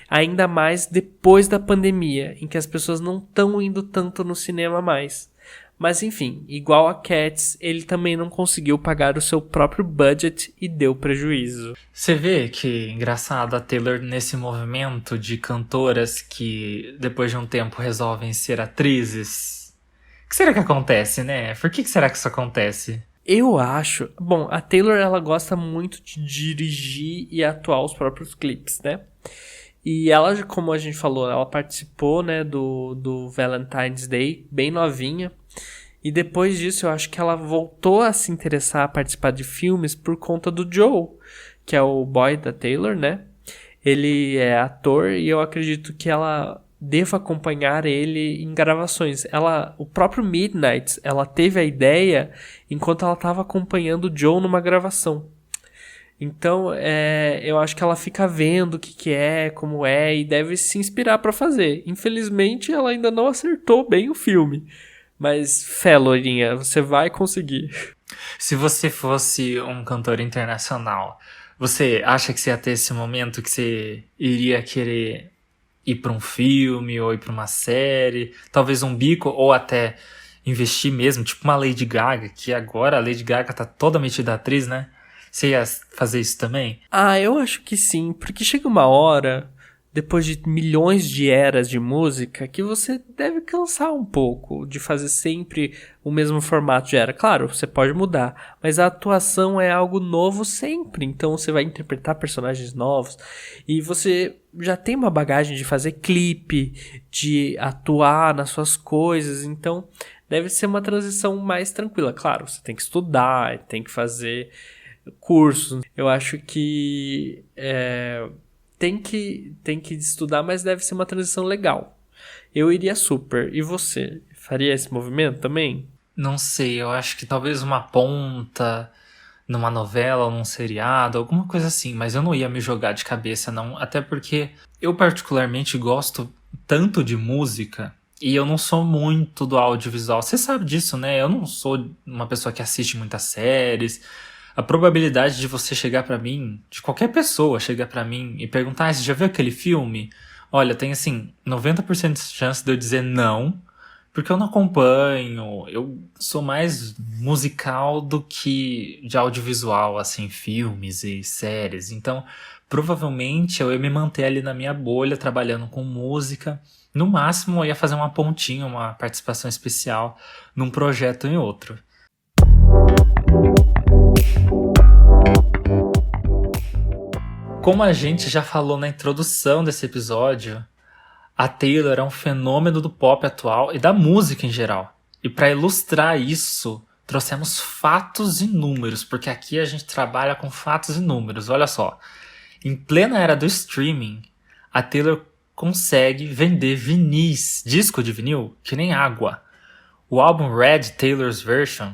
Ainda mais depois da pandemia, em que as pessoas não estão indo tanto no cinema mais. Mas enfim, igual a Cats, ele também não conseguiu pagar o seu próprio budget e deu prejuízo. Você vê que engraçado a Taylor nesse movimento de cantoras que depois de um tempo resolvem ser atrizes. O que será que acontece, né? Por que será que isso acontece? Eu acho... Bom, a Taylor, ela gosta muito de dirigir e atuar os próprios clipes, né? E ela, como a gente falou, ela participou, né, do Valentine's Day, bem novinha. E depois disso, eu acho que ela voltou a se interessar a participar de filmes por conta do Joe, que é o boy da Taylor, né? Ele é ator e eu acredito que ela... devo acompanhar ele em gravações. O próprio Midnight, ela teve a ideia enquanto ela estava acompanhando o Joe numa gravação. Então, eu acho que ela fica vendo o que é, como é, e deve se inspirar para fazer. Infelizmente, ela ainda não acertou bem o filme. Mas fé, Lourinha, você vai conseguir. Se você fosse um cantor internacional, você acha que você ia ter esse momento que você iria querer ir pra um filme ou ir pra uma série, talvez um bico ou até investir mesmo, tipo uma Lady Gaga, que agora a Lady Gaga tá toda metida atriz, né? Você ia fazer isso também? Ah, eu acho que sim, porque chega uma hora, depois de milhões de eras de música, que você deve cansar um pouco de fazer sempre o mesmo formato de era. Claro, você pode mudar, mas a atuação é algo novo sempre, então você vai interpretar personagens novos e você já tem uma bagagem de fazer clipe, de atuar nas suas coisas, então deve ser uma transição mais tranquila. Claro, você tem que estudar, tem que fazer cursos. Eu acho que tem que estudar, mas deve ser uma transição legal. Eu iria super. E você? Faria esse movimento também? Não sei, eu acho que talvez uma ponta numa novela ou num seriado, alguma coisa assim, mas eu não ia me jogar de cabeça, não. Até porque eu particularmente gosto tanto de música e eu não sou muito do audiovisual. Você sabe disso, né? Eu não sou uma pessoa que assiste muitas séries. A probabilidade de você chegar pra mim, de qualquer pessoa chegar pra mim e perguntar: você já viu aquele filme? Olha, tem assim, 90% de chance de eu dizer não, porque eu não acompanho, eu sou mais musical do que de audiovisual, assim, filmes e séries. Então, provavelmente eu ia me manter ali na minha bolha, trabalhando com música. No máximo, eu ia fazer uma pontinha, uma participação especial num projeto em outro. Como a gente já falou na introdução desse episódio, a Taylor é um fenômeno do pop atual e da música em geral. E para ilustrar isso, trouxemos fatos e números, porque aqui a gente trabalha com fatos e números. Olha só, em plena era do streaming, a Taylor consegue vender vinis, disco de vinil, que nem água. O álbum Red, Taylor's Version,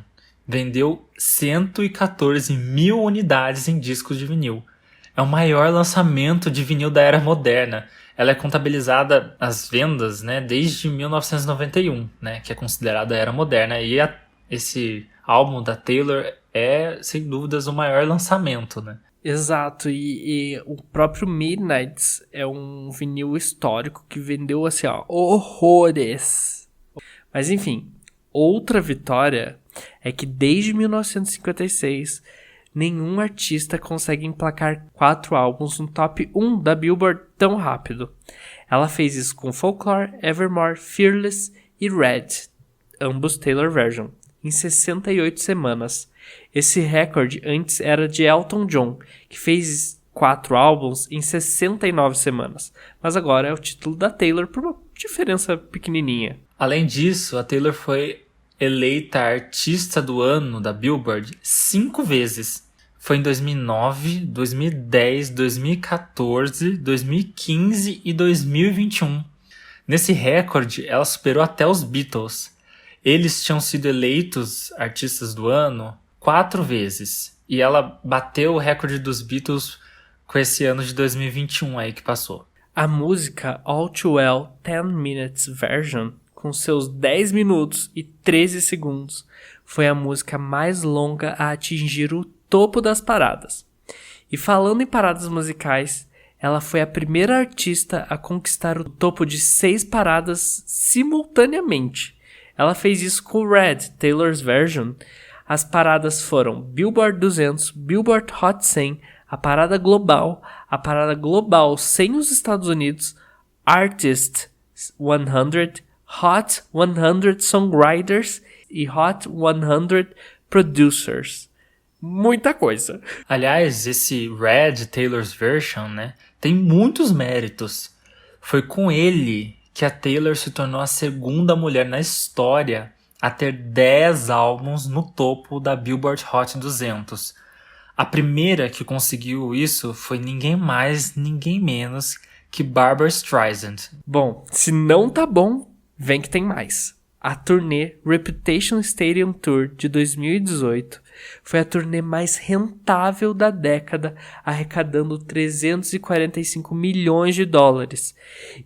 vendeu 114 mil unidades em discos de vinil. É o maior lançamento de vinil da era moderna. Ela é contabilizada as vendas, né, desde 1991, né, que é considerada a era moderna. E esse álbum da Taylor é, sem dúvidas, o maior lançamento, né? Exato, e o próprio Midnights é um vinil histórico que vendeu assim, ó, horrores. Mas enfim, outra vitória é que desde 1956 nenhum artista consegue emplacar 4 álbuns no top 1 da Billboard tão rápido. Ela fez isso com Folklore, Evermore, Fearless e Red, ambos Taylor Version, em 68 semanas. Esse recorde antes era de Elton John, que fez 4 álbuns em 69 semanas. Mas agora é o título da Taylor por uma diferença pequenininha. Além disso, a Taylor foi eleita Artista do Ano da Billboard 5 vezes. Foi em 2009, 2010, 2014, 2015 e 2021. Nesse recorde, ela superou até os Beatles. Eles tinham sido eleitos Artistas do Ano 4 vezes. E ela bateu o recorde dos Beatles com esse ano de 2021 aí que passou. A música All Too Well 10 Minutes Version, com seus 10 minutos e 13 segundos, foi a música mais longa a atingir o topo das paradas. E falando em paradas musicais, ela foi a primeira artista a conquistar o topo de 6 paradas simultaneamente. Ela fez isso com Red, Taylor's Version. As paradas foram Billboard 200, Billboard Hot 100, a parada global sem os Estados Unidos, Artist 100, Hot 100 Songwriters e Hot 100 Producers. Muita coisa. Aliás, esse Red, Taylor's Version, né, tem muitos méritos. Foi com ele que a Taylor se tornou a segunda mulher na história a ter 10 álbuns no topo da Billboard Hot 200. A primeira que conseguiu isso foi ninguém mais, ninguém menos que Barbra Streisand. Bom, se não tá bom, vem que tem mais. A turnê Reputation Stadium Tour de 2018 Foi a turnê mais rentável da década, arrecadando 345 milhões de dólares.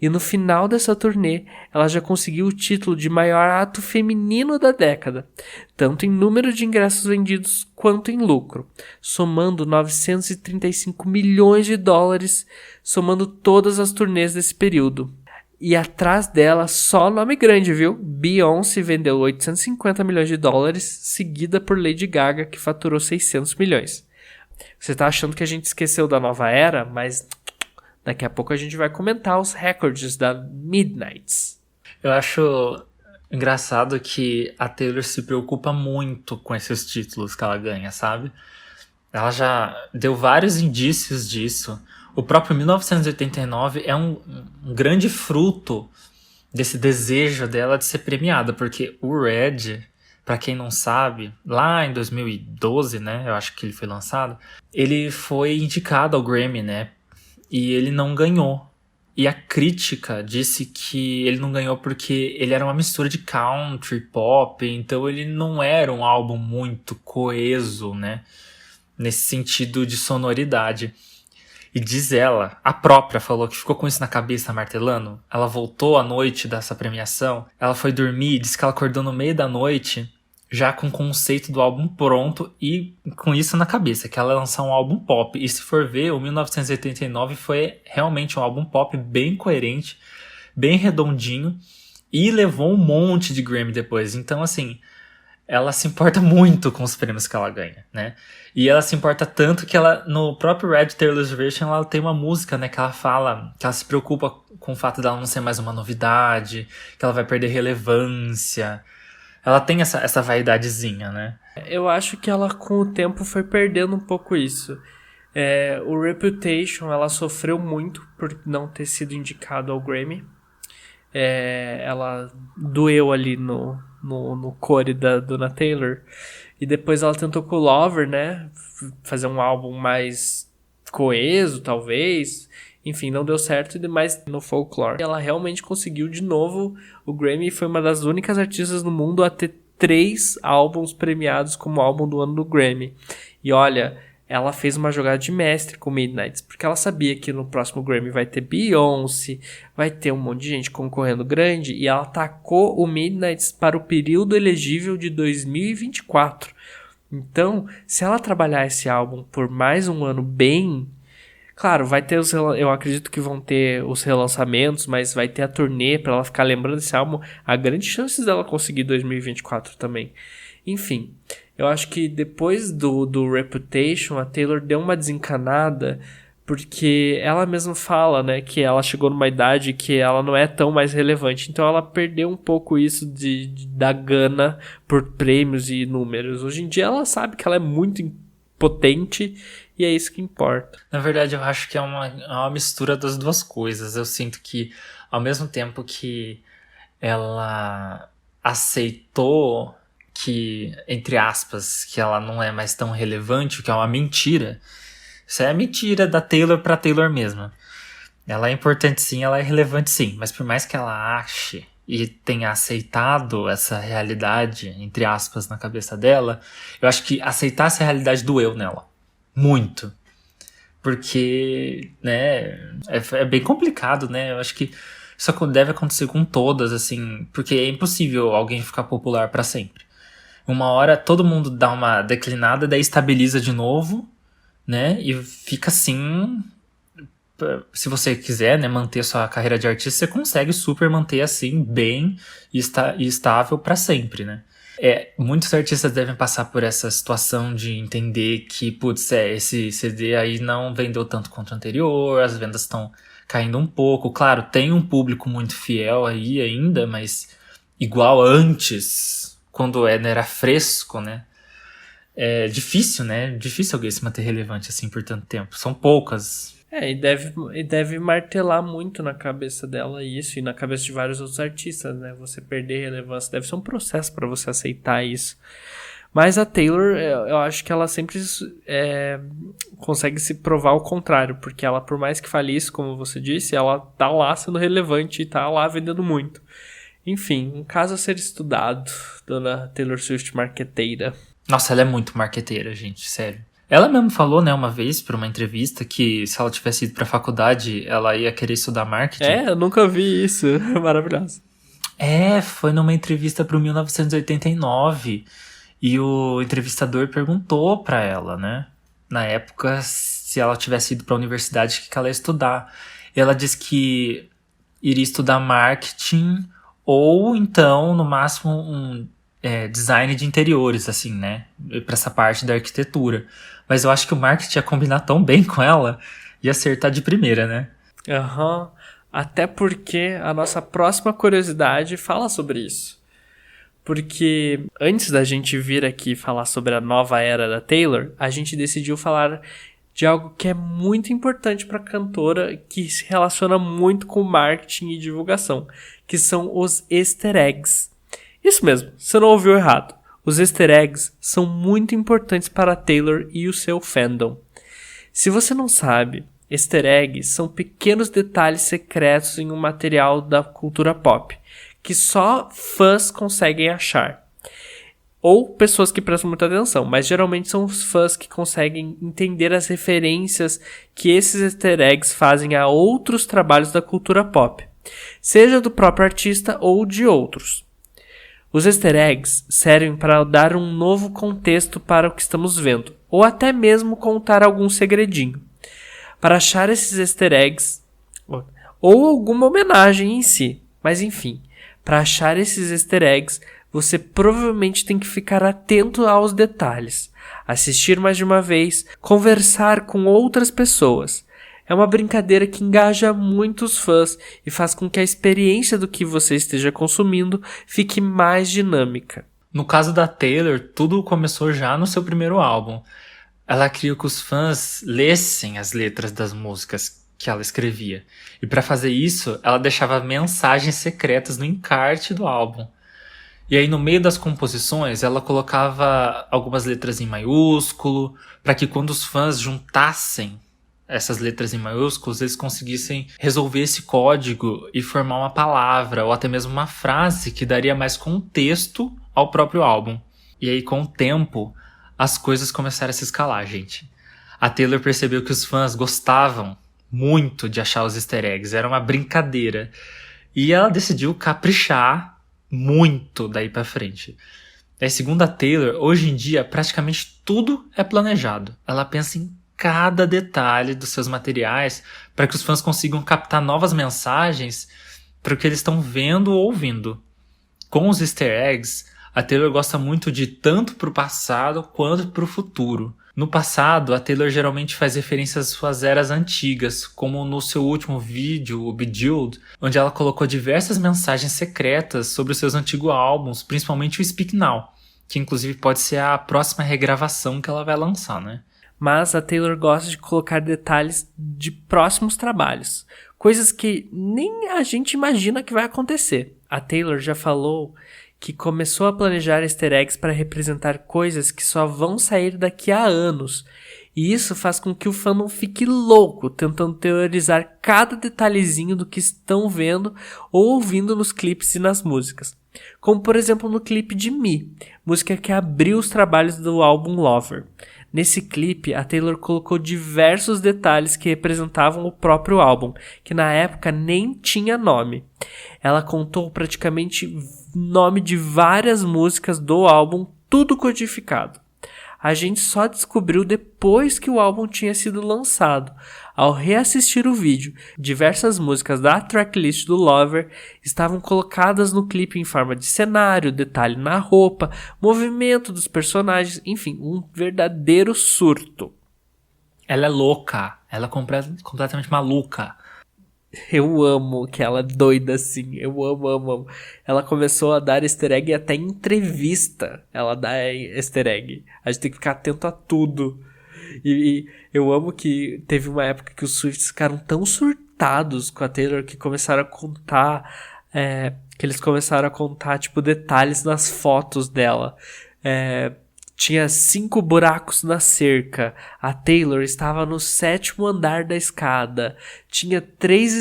E no final dessa turnê, ela já conseguiu o título de maior ato feminino da década, tanto em número de ingressos vendidos quanto em lucro, somando 935 milhões de dólares, somando todas as turnês desse período. E atrás dela, só nome grande, viu? Beyoncé vendeu 850 milhões de dólares, seguida por Lady Gaga, que faturou 600 milhões. Você tá achando que a gente esqueceu da nova era, mas daqui a pouco a gente vai comentar os recordes da Midnights. Eu acho engraçado que a Taylor se preocupa muito com esses títulos que ela ganha, sabe? Ela já deu vários indícios disso. O próprio 1989 é um grande fruto desse desejo dela de ser premiada, porque o Red, pra quem não sabe, lá em 2012, né, eu acho que ele foi lançado, ele foi indicado ao Grammy, né, e ele não ganhou. E a crítica disse que ele não ganhou porque ele era uma mistura de country, pop, então ele não era um álbum muito coeso, né, nesse sentido de sonoridade. E diz ela, a própria falou que ficou com isso na cabeça martelando. Ela voltou à noite dessa premiação, ela foi dormir, disse que ela acordou no meio da noite já com o conceito do álbum pronto e com isso na cabeça, que ela ia lançar um álbum pop. E se for ver, o 1989 foi realmente um álbum pop bem coerente, bem redondinho e levou um monte de Grammy depois. Então, assim, ela se importa muito com os prêmios que ela ganha, né? E ela se importa tanto que ela, no próprio Red Taylor's Version, ela tem uma música, né, que ela fala que ela se preocupa com o fato dela não ser mais uma novidade, que ela vai perder relevância. Ela tem essa vaidadezinha, né? Eu acho que ela, com o tempo, foi perdendo um pouco isso. O Reputation, ela sofreu muito por não ter sido indicado ao Grammy. Ela doeu ali no core da Donna Taylor. E depois ela tentou com o Lover, né? Fazer um álbum mais coeso, talvez. Enfim, não deu certo, mas no Folklore ela realmente conseguiu de novo o Grammy e foi uma das únicas artistas no mundo a ter 3 álbuns premiados como álbum do ano do Grammy. E olha, ela fez uma jogada de mestre com Midnights, porque ela sabia que no próximo Grammy vai ter Beyoncé, vai ter um monte de gente concorrendo grande, e ela tacou o Midnights para o período elegível de 2024. Então, se ela trabalhar esse álbum por mais um ano bem... Claro, vai ter eu acredito que vão ter os relançamentos, mas vai ter a turnê para ela ficar lembrando desse álbum. Há grandes chances dela conseguir 2024 também. Enfim, eu acho que depois do Reputation, a Taylor deu uma desencanada, porque ela mesma fala, né, que ela chegou numa idade que ela não é tão mais relevante. Então ela perdeu um pouco isso da gana por prêmios e números. Hoje em dia ela sabe que ela é muito potente e é isso que importa. Na verdade, eu acho que é uma mistura das duas coisas. Eu sinto que, ao mesmo tempo que ela aceitou que, entre aspas, que ela não é mais tão relevante, o que é uma mentira. Isso é a mentira da Taylor pra Taylor mesma. Ela é importante sim, ela é relevante sim, mas por mais que ela ache e tenha aceitado essa realidade, entre aspas, na cabeça dela, eu acho que aceitar essa realidade doeu nela. Muito. Porque, né, é bem complicado, né? Eu acho que isso deve acontecer com todas, assim, porque é impossível alguém ficar popular pra sempre. Uma hora todo mundo dá uma declinada, daí estabiliza de novo, né? E fica assim. Se você quiser, né, manter sua carreira de artista, você consegue super manter assim, bem e estável pra sempre, né? Muitos artistas devem passar por essa situação de entender que, putz, esse CD aí não vendeu tanto quanto o anterior, as vendas estão caindo um pouco. Claro, tem um público muito fiel aí ainda, mas igual antes, quando era fresco, né? É difícil, né? Difícil alguém se manter relevante assim por tanto tempo. São poucas. E deve martelar muito na cabeça dela isso, e na cabeça de vários outros artistas, né? Você perder relevância deve ser um processo para você aceitar isso. Mas a Taylor, eu acho que ela sempre consegue se provar o contrário, porque ela, por mais que fale isso, como você disse, ela tá lá sendo relevante e tá lá vendendo muito. Enfim, um caso a ser estudado, dona Taylor Swift marqueteira. Nossa, ela é muito marqueteira, gente, sério. Ela mesmo falou, né, uma vez, pra uma entrevista, que se ela tivesse ido pra faculdade, ela ia querer estudar marketing. Eu nunca vi isso. Maravilhoso. Foi numa entrevista pro 1989. E o entrevistador perguntou pra ela, né, na época, se ela tivesse ido pra universidade, o que ela ia estudar. E ela disse que iria estudar marketing ou então, no máximo, design de interiores, assim, né? Pra essa parte da arquitetura. Mas eu acho que o marketing ia combinar tão bem com ela e acertar de primeira, né? Aham. Até porque a nossa próxima curiosidade fala sobre isso. Porque antes da gente vir aqui falar sobre a nova era da Taylor, a gente decidiu falar de algo que é muito importante para a cantora, que se relaciona muito com marketing e divulgação, que são os easter eggs. Isso mesmo, você não ouviu errado. Os easter eggs são muito importantes para a Taylor e o seu fandom. Se você não sabe, easter eggs são pequenos detalhes secretos em um material da cultura pop, que só fãs conseguem achar. Ou pessoas que prestam muita atenção, mas geralmente são os fãs que conseguem entender as referências que esses easter eggs fazem a outros trabalhos da cultura pop, seja do próprio artista ou de outros. Os easter eggs servem para dar um novo contexto para o que estamos vendo, ou até mesmo contar algum segredinho. Para achar esses easter eggs, ou alguma homenagem em si, mas enfim, para achar esses easter eggs, você provavelmente tem que ficar atento aos detalhes, assistir mais de uma vez, conversar com outras pessoas. É uma brincadeira que engaja muitos fãs e faz com que a experiência do que você esteja consumindo fique mais dinâmica. No caso da Taylor, tudo começou já no seu primeiro álbum. Ela queria que os fãs lessem as letras das músicas que ela escrevia. E para fazer isso, ela deixava mensagens secretas no encarte do álbum. E aí, no meio das composições, ela colocava algumas letras em maiúsculo, para que quando os fãs juntassem essas letras em maiúsculos, eles conseguissem resolver esse código e formar uma palavra, ou até mesmo uma frase que daria mais contexto ao próprio álbum. E aí, com o tempo, as coisas começaram a se escalar, gente. A Taylor percebeu que os fãs gostavam muito de achar os easter eggs, era uma brincadeira. E ela decidiu caprichar muito daí pra frente. E segundo a Taylor, hoje em dia praticamente tudo é planejado. Ela pensa em cada detalhe dos seus materiais para que os fãs consigam captar novas mensagens para o que eles estão vendo ou ouvindo. Com os easter eggs, a Taylor gosta muito de tanto para o passado quanto para o futuro. No passado, a Taylor geralmente faz referências às suas eras antigas, como no seu último vídeo, o Bejeweled, onde ela colocou diversas mensagens secretas sobre os seus antigos álbuns, principalmente o Speak Now, que inclusive pode ser a próxima regravação que ela vai lançar, né? Mas a Taylor gosta de colocar detalhes de próximos trabalhos, coisas que nem a gente imagina que vai acontecer. A Taylor já falou que começou a planejar easter eggs para representar coisas que só vão sair daqui a anos. E isso faz com que o fandom fique louco, tentando teorizar cada detalhezinho do que estão vendo ou ouvindo nos clipes e nas músicas. Como por exemplo no clipe de Me, música que abriu os trabalhos do álbum Lover. Nesse clipe, a Taylor colocou diversos detalhes que representavam o próprio álbum, que na época nem tinha nome. Ela contou praticamente nome de várias músicas do álbum, tudo codificado. A gente só descobriu depois que o álbum tinha sido lançado. Ao reassistir o vídeo, diversas músicas da tracklist do Lover estavam colocadas no clipe em forma de cenário, detalhe na roupa, movimento dos personagens, enfim, um verdadeiro surto. Ela é louca, ela é completamente maluca. Eu amo que ela é doida assim, eu amo. Ela começou a dar easter egg até em entrevista, ela dá easter egg. A gente tem que ficar atento a tudo. E eu amo que teve uma época que os Swifts ficaram tão surtados com a Taylor que começaram a contar, tipo, detalhes nas fotos dela. Tinha 5 buracos na cerca. A Taylor estava no 7º andar da escada. Tinha 3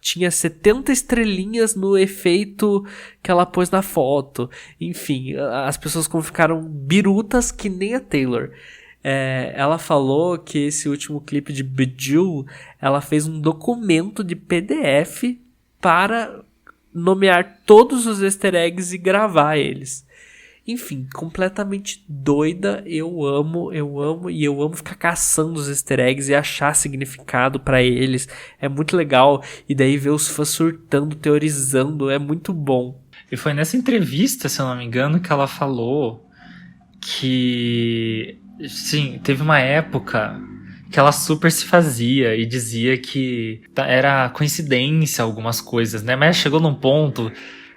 tinha 70 estrelinhas no efeito que ela pôs na foto. Enfim, as pessoas como ficaram birutas que nem a Taylor. Ela falou que esse último clipe de Bejeweled, ela fez um documento de PDF para nomear todos os easter eggs e gravar eles. Enfim, completamente doida. Eu amo ficar caçando os easter eggs e achar significado pra eles. É muito legal. E daí ver os fãs surtando, teorizando, é muito bom. E foi nessa entrevista, se eu não me engano, que ela falou que, sim, teve uma época que ela super se fazia e dizia que era coincidência algumas coisas, né? Mas chegou num ponto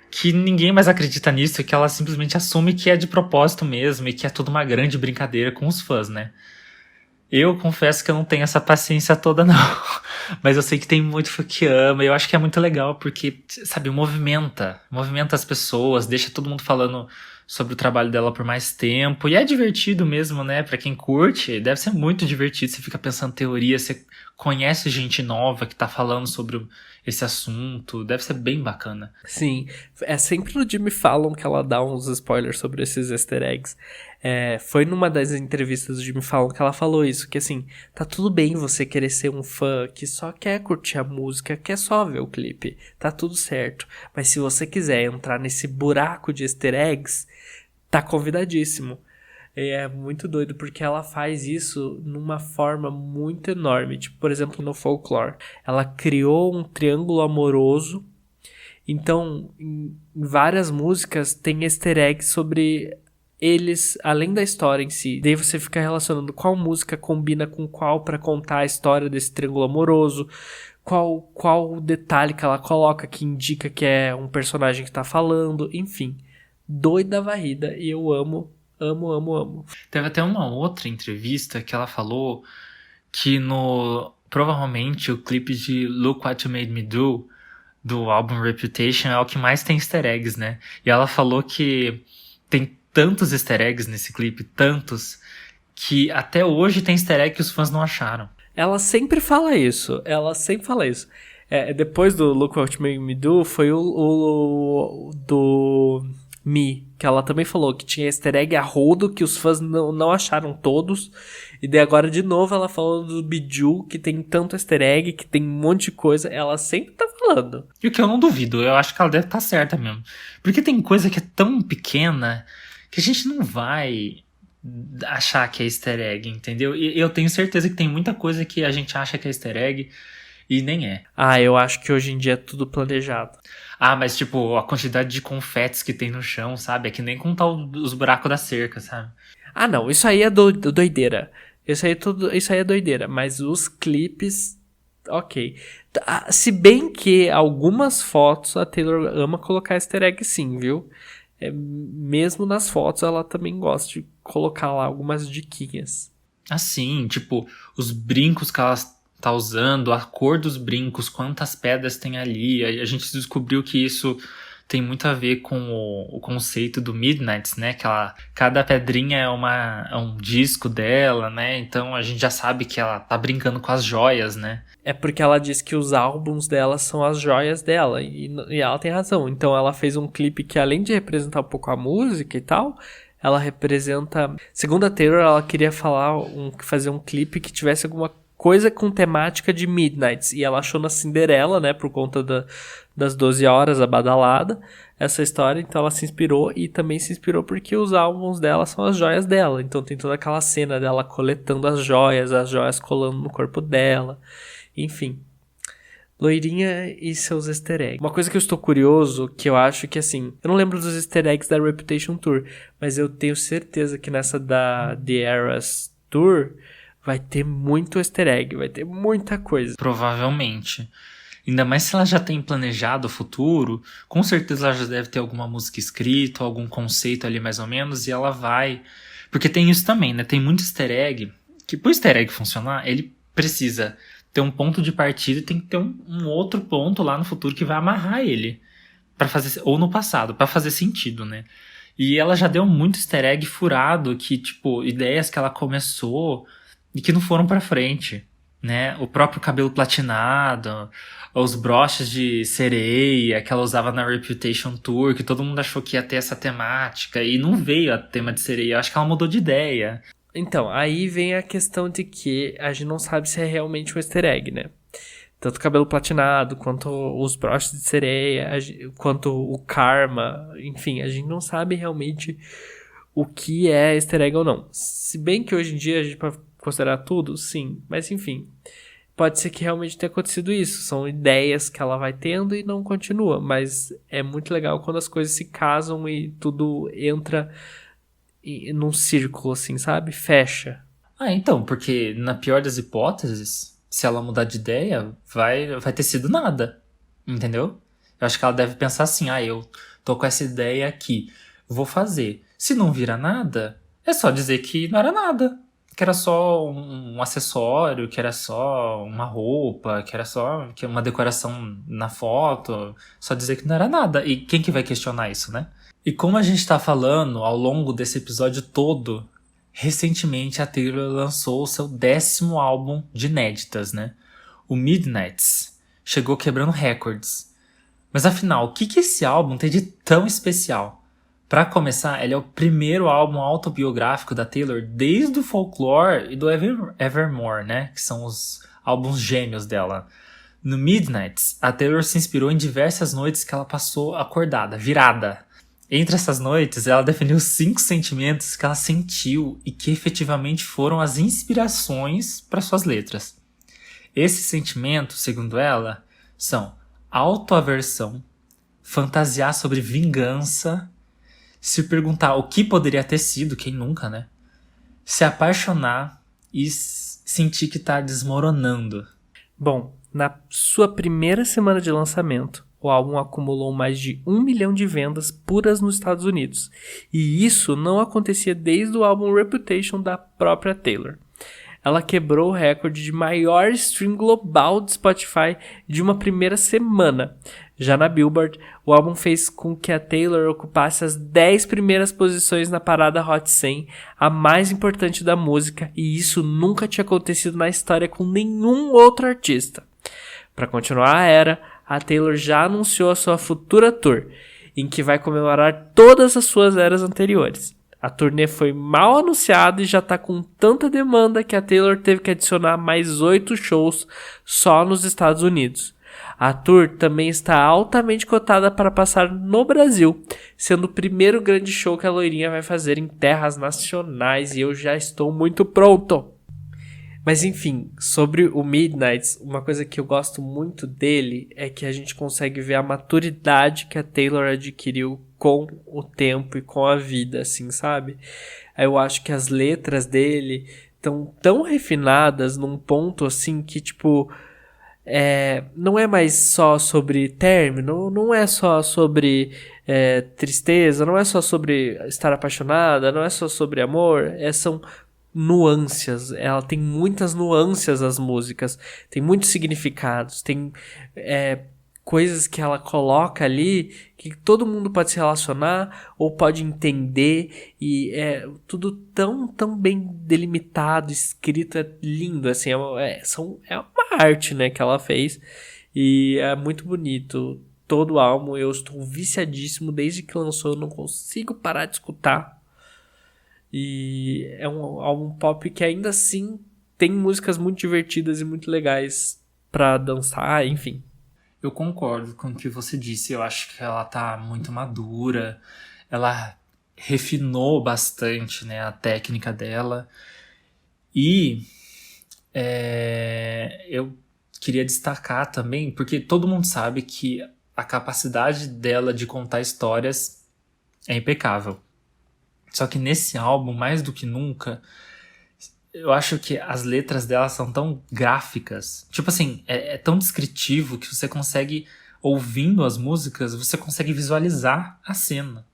que ninguém mais acredita nisso e que ela simplesmente assume que é de propósito mesmo e que é tudo uma grande brincadeira com os fãs, né? Eu confesso que eu não tenho essa paciência toda, não. Mas eu sei que tem muito fã que ama e eu acho que é muito legal porque, sabe, movimenta as pessoas, deixa todo mundo falando sobre o trabalho dela por mais tempo. E é divertido mesmo, né? Pra quem curte, deve ser muito divertido. Você fica pensando teoria, você conhece gente nova que tá falando sobre esse assunto. Deve ser bem bacana. Sim, é sempre no Jimmy Fallon que ela dá uns spoilers sobre esses easter eggs. Foi numa das entrevistas do Jimmy Fallon que ela falou isso, que assim, tá tudo bem você querer ser um fã que só quer curtir a música, quer só ver o clipe, tá tudo certo. Mas se você quiser entrar nesse buraco de easter eggs, tá convidadíssimo. É muito doido, porque ela faz isso numa forma muito enorme. Tipo, por exemplo, no Folklore. Ela criou um triângulo amoroso. Então, em várias músicas tem easter eggs sobre eles, além da história em si. Daí você fica relacionando qual música combina com qual pra contar a história desse triângulo amoroso. Qual detalhe que ela coloca que indica que é um personagem que tá falando. Enfim, doida varrida. E eu amo. Teve até uma outra entrevista que ela falou que provavelmente o clipe de Look What You Made Me Do, do álbum Reputation, é o que mais tem easter eggs, né? E ela falou que tem tantos easter eggs nesse clipe, tantos, que até hoje tem easter egg que os fãs não acharam. Ela sempre fala isso. Depois do Look What You Made Me Do, foi o do Me, que ela também falou que tinha easter egg a rodo, que os fãs não acharam todos. E daí agora de novo ela falou do Biju, que tem tanto easter egg, que tem um monte de coisa. Ela sempre tá falando. E o que eu não duvido, eu acho que ela deve estar certa mesmo. Porque tem coisa que é tão pequena que a gente não vai achar que é easter egg, entendeu? E eu tenho certeza que tem muita coisa que a gente acha que é easter egg e nem é. Eu acho que hoje em dia é tudo planejado. Mas tipo, a quantidade de confetes que tem no chão, sabe? É que nem contar os buracos da cerca, sabe? Não, isso aí é doideira. Isso aí é doideira. Mas os clipes, ok. Se bem que algumas fotos a Taylor ama colocar easter egg sim, viu? Mesmo nas fotos ela também gosta de colocar lá algumas diquinhas. Assim, tipo, os brincos que ela tá usando, a cor dos brincos, quantas pedras tem ali. A gente descobriu que isso tem muito a ver com o conceito do Midnights, né? Que cada pedrinha é um disco dela, né? Então a gente já sabe que ela tá brincando com as joias, né? É porque ela diz que os álbuns dela são as joias dela, e ela tem razão. Então ela fez um clipe que, além de representar um pouco a música e tal, ela representa... Segundo a Taylor, ela queria fazer um clipe que tivesse alguma coisa com temática de Midnights, e ela achou na Cinderela, né, por conta das 12 horas, a badalada, essa história. Então ela se inspirou, e também se inspirou porque os álbuns dela são as joias dela. Então tem toda aquela cena dela coletando as joias colando no corpo dela. Enfim, loirinha e seus easter eggs. Uma coisa que eu estou curioso, que eu acho que assim, eu não lembro dos easter eggs da Reputation Tour, mas eu tenho certeza que nessa da The Eras Tour vai ter muito easter egg, vai ter muita coisa. Provavelmente. Ainda mais se ela já tem planejado o futuro, com certeza ela já deve ter alguma música escrita, algum conceito ali mais ou menos, e ela vai... Porque tem isso também, né? Tem muito easter egg, que pro easter egg funcionar, ele precisa ter um ponto de partida e tem que ter um outro ponto lá no futuro que vai amarrar ele. Ou no passado, pra fazer sentido, né? E ela já deu muito easter egg furado, que, tipo, ideias que ela começou e que não foram pra frente, né? O próprio cabelo platinado, os broches de sereia que ela usava na Reputation Tour, que todo mundo achou que ia ter essa temática, e não veio a tema de sereia. Eu acho que ela mudou de ideia. Então, aí vem a questão de que a gente não sabe se é realmente um easter egg, né? Tanto o cabelo platinado, quanto os broches de sereia, quanto o karma, enfim, a gente não sabe realmente o que é easter egg ou não. Se bem que hoje em dia a gente pode considerar tudo, sim, mas enfim, pode ser que realmente tenha acontecido isso. São ideias que ela vai tendo e não continua, mas é muito legal quando as coisas se casam e tudo entra num círculo, assim, sabe? Fecha. Ah, então, porque na pior das hipóteses, se ela mudar de ideia, vai ter sido nada. Entendeu? Eu acho que ela deve pensar assim, eu tô com essa ideia aqui, vou fazer. Se não vira nada, é só dizer que não era nada. Que era só um acessório, que era só uma roupa, que era só uma decoração na foto. Só dizer que não era nada. E quem que vai questionar isso, né? E como a gente tá falando ao longo desse episódio todo, recentemente a Taylor lançou o seu 10º álbum de inéditas, né? O Midnights. Chegou quebrando recordes. Mas afinal, o que esse álbum tem de tão especial? Pra começar, ele é o primeiro álbum autobiográfico da Taylor desde o Folklore e do Evermore, né? Que são os álbuns gêmeos dela. No Midnights, a Taylor se inspirou em diversas noites que ela passou acordada, virada. Entre essas noites, ela definiu 5 sentimentos que ela sentiu e que efetivamente foram as inspirações para suas letras. Esses sentimentos, segundo ela, são autoaversão, fantasiar sobre vingança, se perguntar o que poderia ter sido, quem nunca, né? Se apaixonar e sentir que tá desmoronando. Bom, na sua primeira semana de lançamento, o álbum acumulou mais de 1 milhão de vendas puras nos Estados Unidos. E isso não acontecia desde o álbum Reputation da própria Taylor. Ela quebrou o recorde de maior stream global de Spotify de uma primeira semana. Já na Billboard, o álbum fez com que a Taylor ocupasse as 10 primeiras posições na parada Hot 100, a mais importante da música, e isso nunca tinha acontecido na história com nenhum outro artista. Para continuar a era, a Taylor já anunciou a sua futura tour, em que vai comemorar todas as suas eras anteriores. A turnê foi mal anunciada e já tá com tanta demanda que a Taylor teve que adicionar mais 8 shows só nos Estados Unidos. A tour também está altamente cotada para passar no Brasil, sendo o primeiro grande show que a loirinha vai fazer em terras nacionais, e eu já estou muito pronto. Mas enfim, sobre o Midnights, uma coisa que eu gosto muito dele é que a gente consegue ver a maturidade que a Taylor adquiriu com o tempo e com a vida, assim, sabe? Eu acho que as letras dele estão tão refinadas num ponto, assim, que, tipo, não é mais só sobre término, não é só sobre tristeza, não é só sobre estar apaixonada, não é só sobre amor, são nuances. Ela tem muitas nuances, as músicas, tem muitos significados, tem coisas que ela coloca ali que todo mundo pode se relacionar ou pode entender, e é tudo tão bem delimitado, escrito, é lindo, assim, é uma arte, né, que ela fez, e é muito bonito todo o álbum. Eu estou viciadíssimo desde que lançou, eu não consigo parar de escutar. E é um álbum pop que ainda assim tem músicas muito divertidas e muito legais pra dançar, enfim. Eu concordo com o que você disse. Eu acho que ela tá muito madura. Ela refinou bastante, né, a técnica dela. E eu queria destacar também, porque todo mundo sabe que a capacidade dela de contar histórias é impecável. Só que nesse álbum, mais do que nunca, eu acho que as letras dela são tão gráficas. Tipo assim, é tão descritivo que você consegue, ouvindo as músicas, você consegue visualizar a cena.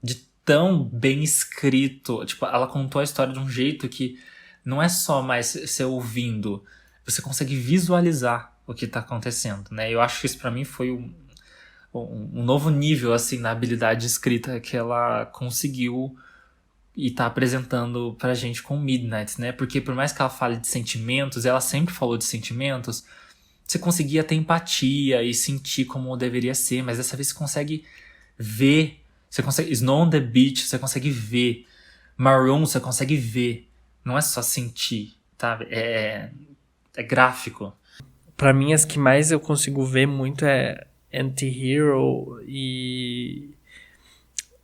De tão bem escrito. Tipo, ela contou a história de um jeito que não é só mais você ouvindo. Você consegue visualizar o que tá acontecendo, né? Eu acho que isso pra mim foi um novo nível, assim, na habilidade de escrita que ela conseguiu e tá apresentando pra gente com Midnights, né? Porque por mais que ela fale de sentimentos, ela sempre falou de sentimentos, você conseguia ter empatia e sentir como deveria ser, mas dessa vez você consegue ver, você consegue, Snow on the Beach, você consegue ver, Maroon, você consegue ver, não é só sentir, sabe? É gráfico. Pra mim, as que mais eu consigo ver muito é Anti-Hero e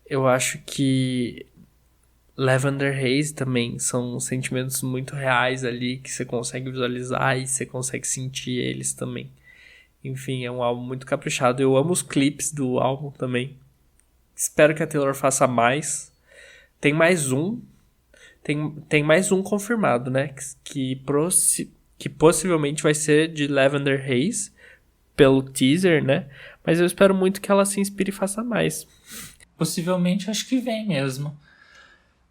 eu acho que Lavender Haze também são sentimentos muito reais ali que você consegue visualizar e você consegue sentir eles também. Enfim, é um álbum muito caprichado. Eu amo os clipes do álbum também. Espero que a Taylor faça mais. Tem mais um. Tem mais um confirmado, né? Que possivelmente vai ser de Lavender Haze, pelo teaser, né? Mas eu espero muito que ela se inspire e faça mais. Possivelmente acho que vem mesmo.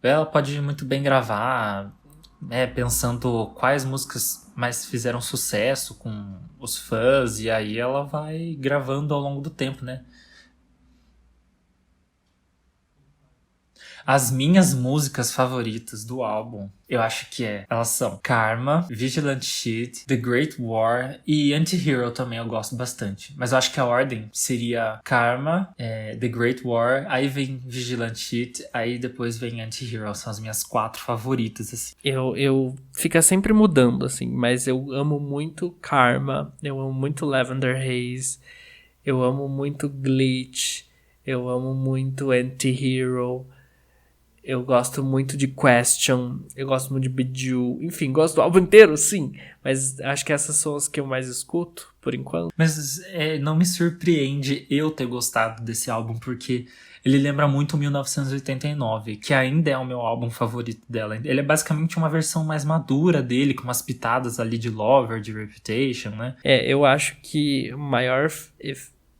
Ela pode muito bem gravar, né, pensando quais músicas mais fizeram sucesso com os fãs, e aí ela vai gravando ao longo do tempo, né? As minhas músicas favoritas do álbum, eu acho que elas são Karma, Vigilant Cheat, The Great War e Anti-Hero também eu gosto bastante. Mas eu acho que a ordem seria Karma, The Great War, aí vem Vigilant Cheat, aí depois vem Anti-Hero. São as minhas 4 favoritas, assim. Eu fica sempre mudando, assim, mas eu amo muito Karma, eu amo muito Lavender Haze, eu amo muito Glitch, eu amo muito Anti-Hero. Eu gosto muito de Question, eu gosto muito de Bejeweled, enfim, gosto do álbum inteiro, sim, mas acho que essas são as que eu mais escuto, por enquanto. Mas não me surpreende eu ter gostado desse álbum, porque ele lembra muito 1989, que ainda é o meu álbum favorito dela. Ele é basicamente uma versão mais madura dele, com umas pitadas ali de Lover, de Reputation, né? Eu acho que o maior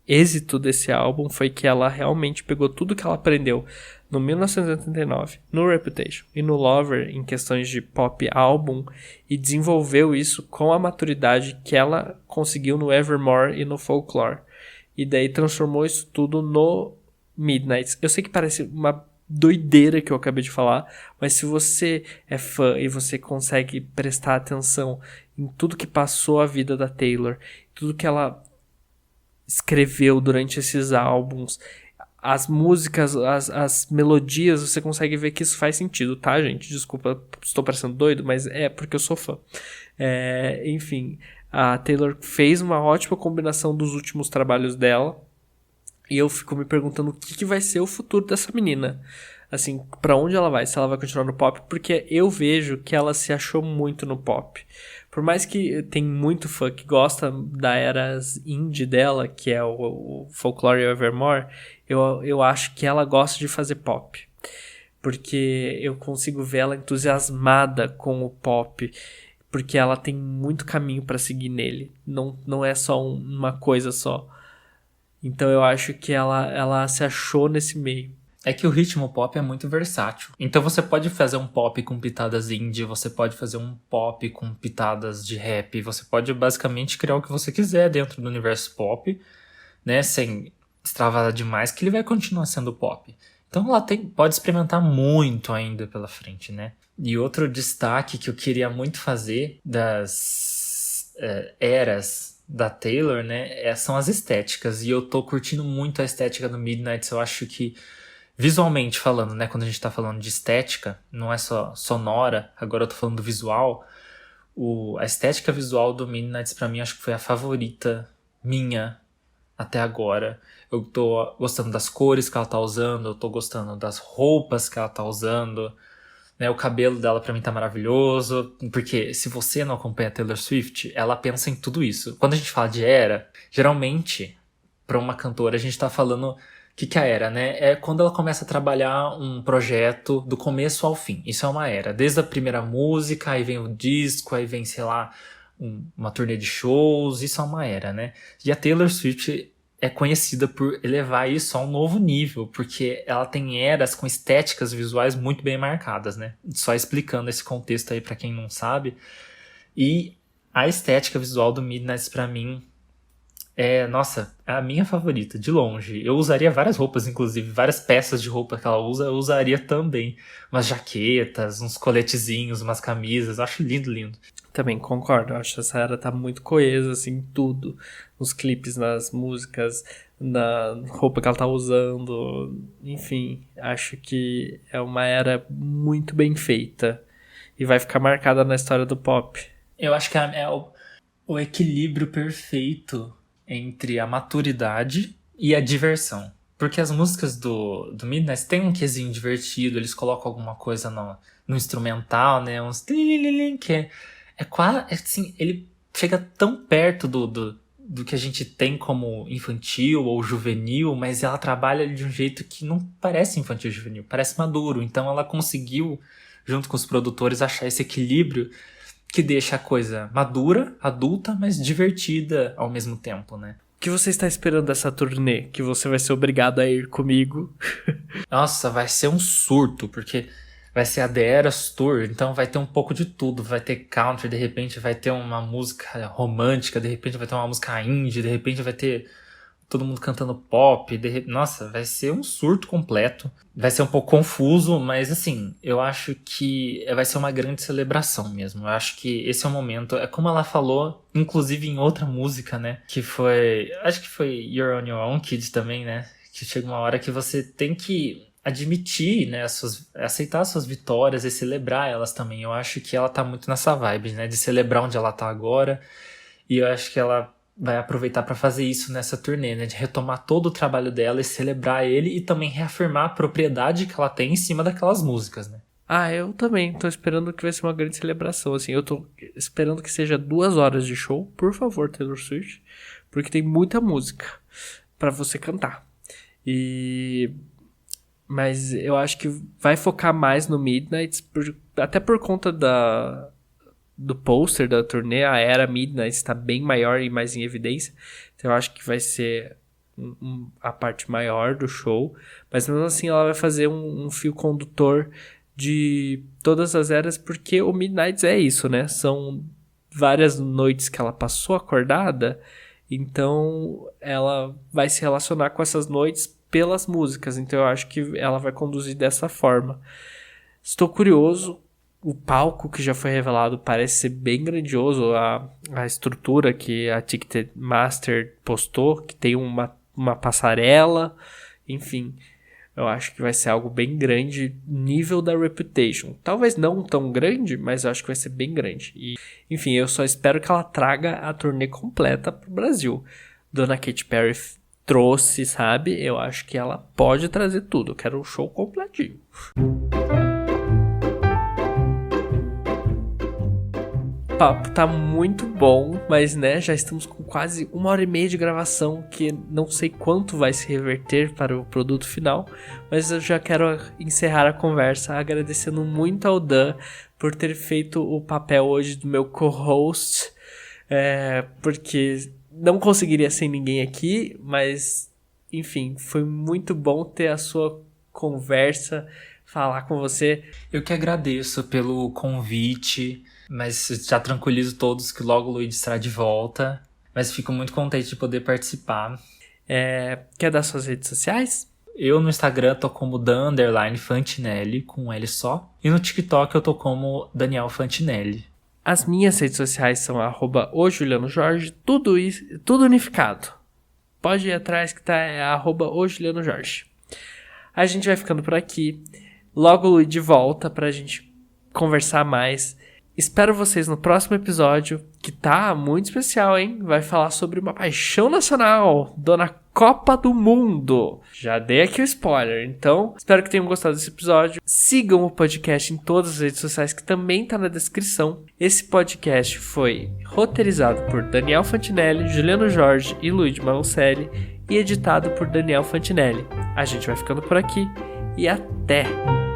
êxito desse álbum foi que ela realmente pegou tudo que ela aprendeu no 1989, no Reputation e no Lover em questões de pop álbum e desenvolveu isso com a maturidade que ela conseguiu no Evermore e no Folklore. E daí transformou isso tudo no Midnights. Eu sei que parece uma doideira que eu acabei de falar, mas se você é fã e você consegue prestar atenção em tudo que passou a vida da Taylor, tudo que ela escreveu durante esses álbuns, as músicas, as melodias, você consegue ver que isso faz sentido, tá, gente? Desculpa, estou parecendo doido, mas é porque eu sou fã. Enfim, a Taylor fez uma ótima combinação dos últimos trabalhos dela e eu fico me perguntando o que vai ser o futuro dessa menina. Assim, pra onde ela vai? Se ela vai continuar no pop? Porque eu vejo que ela se achou muito no pop. Por mais que tem muito fã que gosta da era indie dela, que é o Folklore e o Evermore, eu acho que ela gosta de fazer pop. Porque eu consigo ver ela entusiasmada com o pop. Porque ela tem muito caminho pra seguir nele. Não é só uma coisa só. Então eu acho que ela se achou nesse meio. É que o ritmo pop é muito versátil. Então você pode fazer um pop com pitadas indie, você pode fazer um pop com pitadas de rap, você pode basicamente criar o que você quiser dentro do universo pop, né, sem extravasar demais, que ele vai continuar sendo pop. Então ela pode experimentar muito ainda pela frente, né? E outro destaque que eu queria muito fazer das eras da Taylor, né, são as estéticas. E eu tô curtindo muito a estética do Midnights. Eu acho que visualmente falando, né, quando a gente tá falando de estética, não é só sonora, agora eu tô falando do visual, a estética visual do Midnights pra mim acho que foi a favorita minha até agora. Eu tô gostando das cores que ela tá usando, eu tô gostando das roupas que ela tá usando, né, o cabelo dela pra mim tá maravilhoso, porque se você não acompanha a Taylor Swift, ela pensa em tudo isso. Quando a gente fala de era, geralmente, pra uma cantora, a gente tá falando... O que é a era, né? É quando ela começa a trabalhar um projeto do começo ao fim. Isso é uma era. Desde a primeira música, aí vem o disco, aí vem, sei lá, uma turnê de shows. Isso é uma era, né? E a Taylor Swift é conhecida por elevar isso a um novo nível, porque ela tem eras com estéticas visuais muito bem marcadas, né? Só explicando esse contexto aí pra quem não sabe. E a estética visual do Midnights, pra mim, Nossa, é a minha favorita, de longe. Eu usaria várias roupas, inclusive, várias peças de roupa que ela usa, eu usaria também. Umas jaquetas, uns coletezinhos, umas camisas, eu acho lindo, lindo. Também concordo, eu acho que essa era tá muito coesa, assim, tudo. Nos clipes, nas músicas, na roupa que ela tá usando, enfim. Acho que é uma era muito bem feita e vai ficar marcada na história do pop. Eu acho que é o equilíbrio perfeito entre a maturidade e a diversão. Porque as músicas do Midnight tem um quesinho divertido, eles colocam alguma coisa no instrumental, né? Uns que é quase, assim, ele chega tão perto do que a gente tem como infantil ou juvenil, mas ela trabalha de um jeito que não parece infantil ou juvenil, parece maduro. Então ela conseguiu, junto com os produtores, achar esse equilíbrio que deixa a coisa madura, adulta, mas divertida ao mesmo tempo, né? O que você está esperando dessa turnê? Que você vai ser obrigado a ir comigo? Nossa, vai ser um surto, porque vai ser a The Eras Tour, então vai ter um pouco de tudo. Vai ter country, de repente vai ter uma música romântica, de repente vai ter uma música indie, de repente vai ter todo mundo cantando pop. Nossa, vai ser um surto completo. Vai ser um pouco confuso, mas assim, eu acho que vai ser uma grande celebração mesmo. Eu acho que esse é o momento. É como ela falou, inclusive em outra música, né? Que foi... Acho que foi You're on Your Own, Kids, também, né? Que chega uma hora que você tem que admitir, né, aceitar as suas vitórias e celebrar elas também. Eu acho que ela tá muito nessa vibe, né, de celebrar onde ela tá agora, e eu acho que ela vai aproveitar para fazer isso nessa turnê, né, de retomar todo o trabalho dela e celebrar ele e também reafirmar a propriedade que ela tem em cima daquelas músicas, né. Eu também tô esperando que vai ser uma grande celebração, assim, eu tô esperando que seja 2 horas de show, por favor, Taylor Swift, porque tem muita música para você cantar. Mas eu acho que vai focar mais no Midnight, até por conta do pôster da turnê, a era Midnight está bem maior e mais em evidência. Então eu acho que vai ser a parte maior do show. Mas mesmo assim ela vai fazer um fio condutor de todas as eras, porque o Midnight é isso, né? São várias noites que ela passou acordada, então ela vai se relacionar com essas noites pelas músicas, então eu acho que ela vai conduzir dessa forma. Estou curioso, o palco que já foi revelado parece ser bem grandioso, a estrutura que a Ticketmaster postou, que tem uma passarela, enfim, eu acho que vai ser algo bem grande, nível da Reputation. Talvez não tão grande, mas eu acho que vai ser bem grande. E, enfim, eu só espero que ela traga a turnê completa pro Brasil. Dona Katy Perry trouxe, sabe? Eu acho que ela pode trazer tudo. Eu quero um show completinho. O papo tá muito bom, mas né, já estamos com quase 1h30 de gravação, que não sei quanto vai se reverter para o produto final, mas eu já quero encerrar a conversa agradecendo muito ao Dan por ter feito o papel hoje do meu co-host, porque não conseguiria sem ninguém aqui, mas enfim, foi muito bom ter a sua conversa, falar com você. Eu que agradeço pelo convite, mas já tranquilizo todos que logo o Luigi estará de volta, mas fico muito contente de poder participar. Quer dar suas redes sociais? Eu no Instagram tô como Dan_Fantinelli, com um L só, e no TikTok eu tô como Daniel Fantinelli. As minhas redes sociais são @ojulianojorge, tudo unificado. Pode ir atrás que tá @ojulianojorge. A gente vai ficando por aqui. Logo o Luigi volta pra gente conversar mais. Espero vocês no próximo episódio, que tá muito especial, hein? Vai falar sobre uma paixão nacional, Dona Copa do Mundo. Já dei aqui o spoiler, então espero que tenham gostado desse episódio. Sigam o podcast em todas as redes sociais, que também tá na descrição. Esse podcast foi roteirizado por Daniel Fantinelli, Juliano Jorge e Luigi Malucelli e editado por Daniel Fantinelli. A gente vai ficando por aqui e até!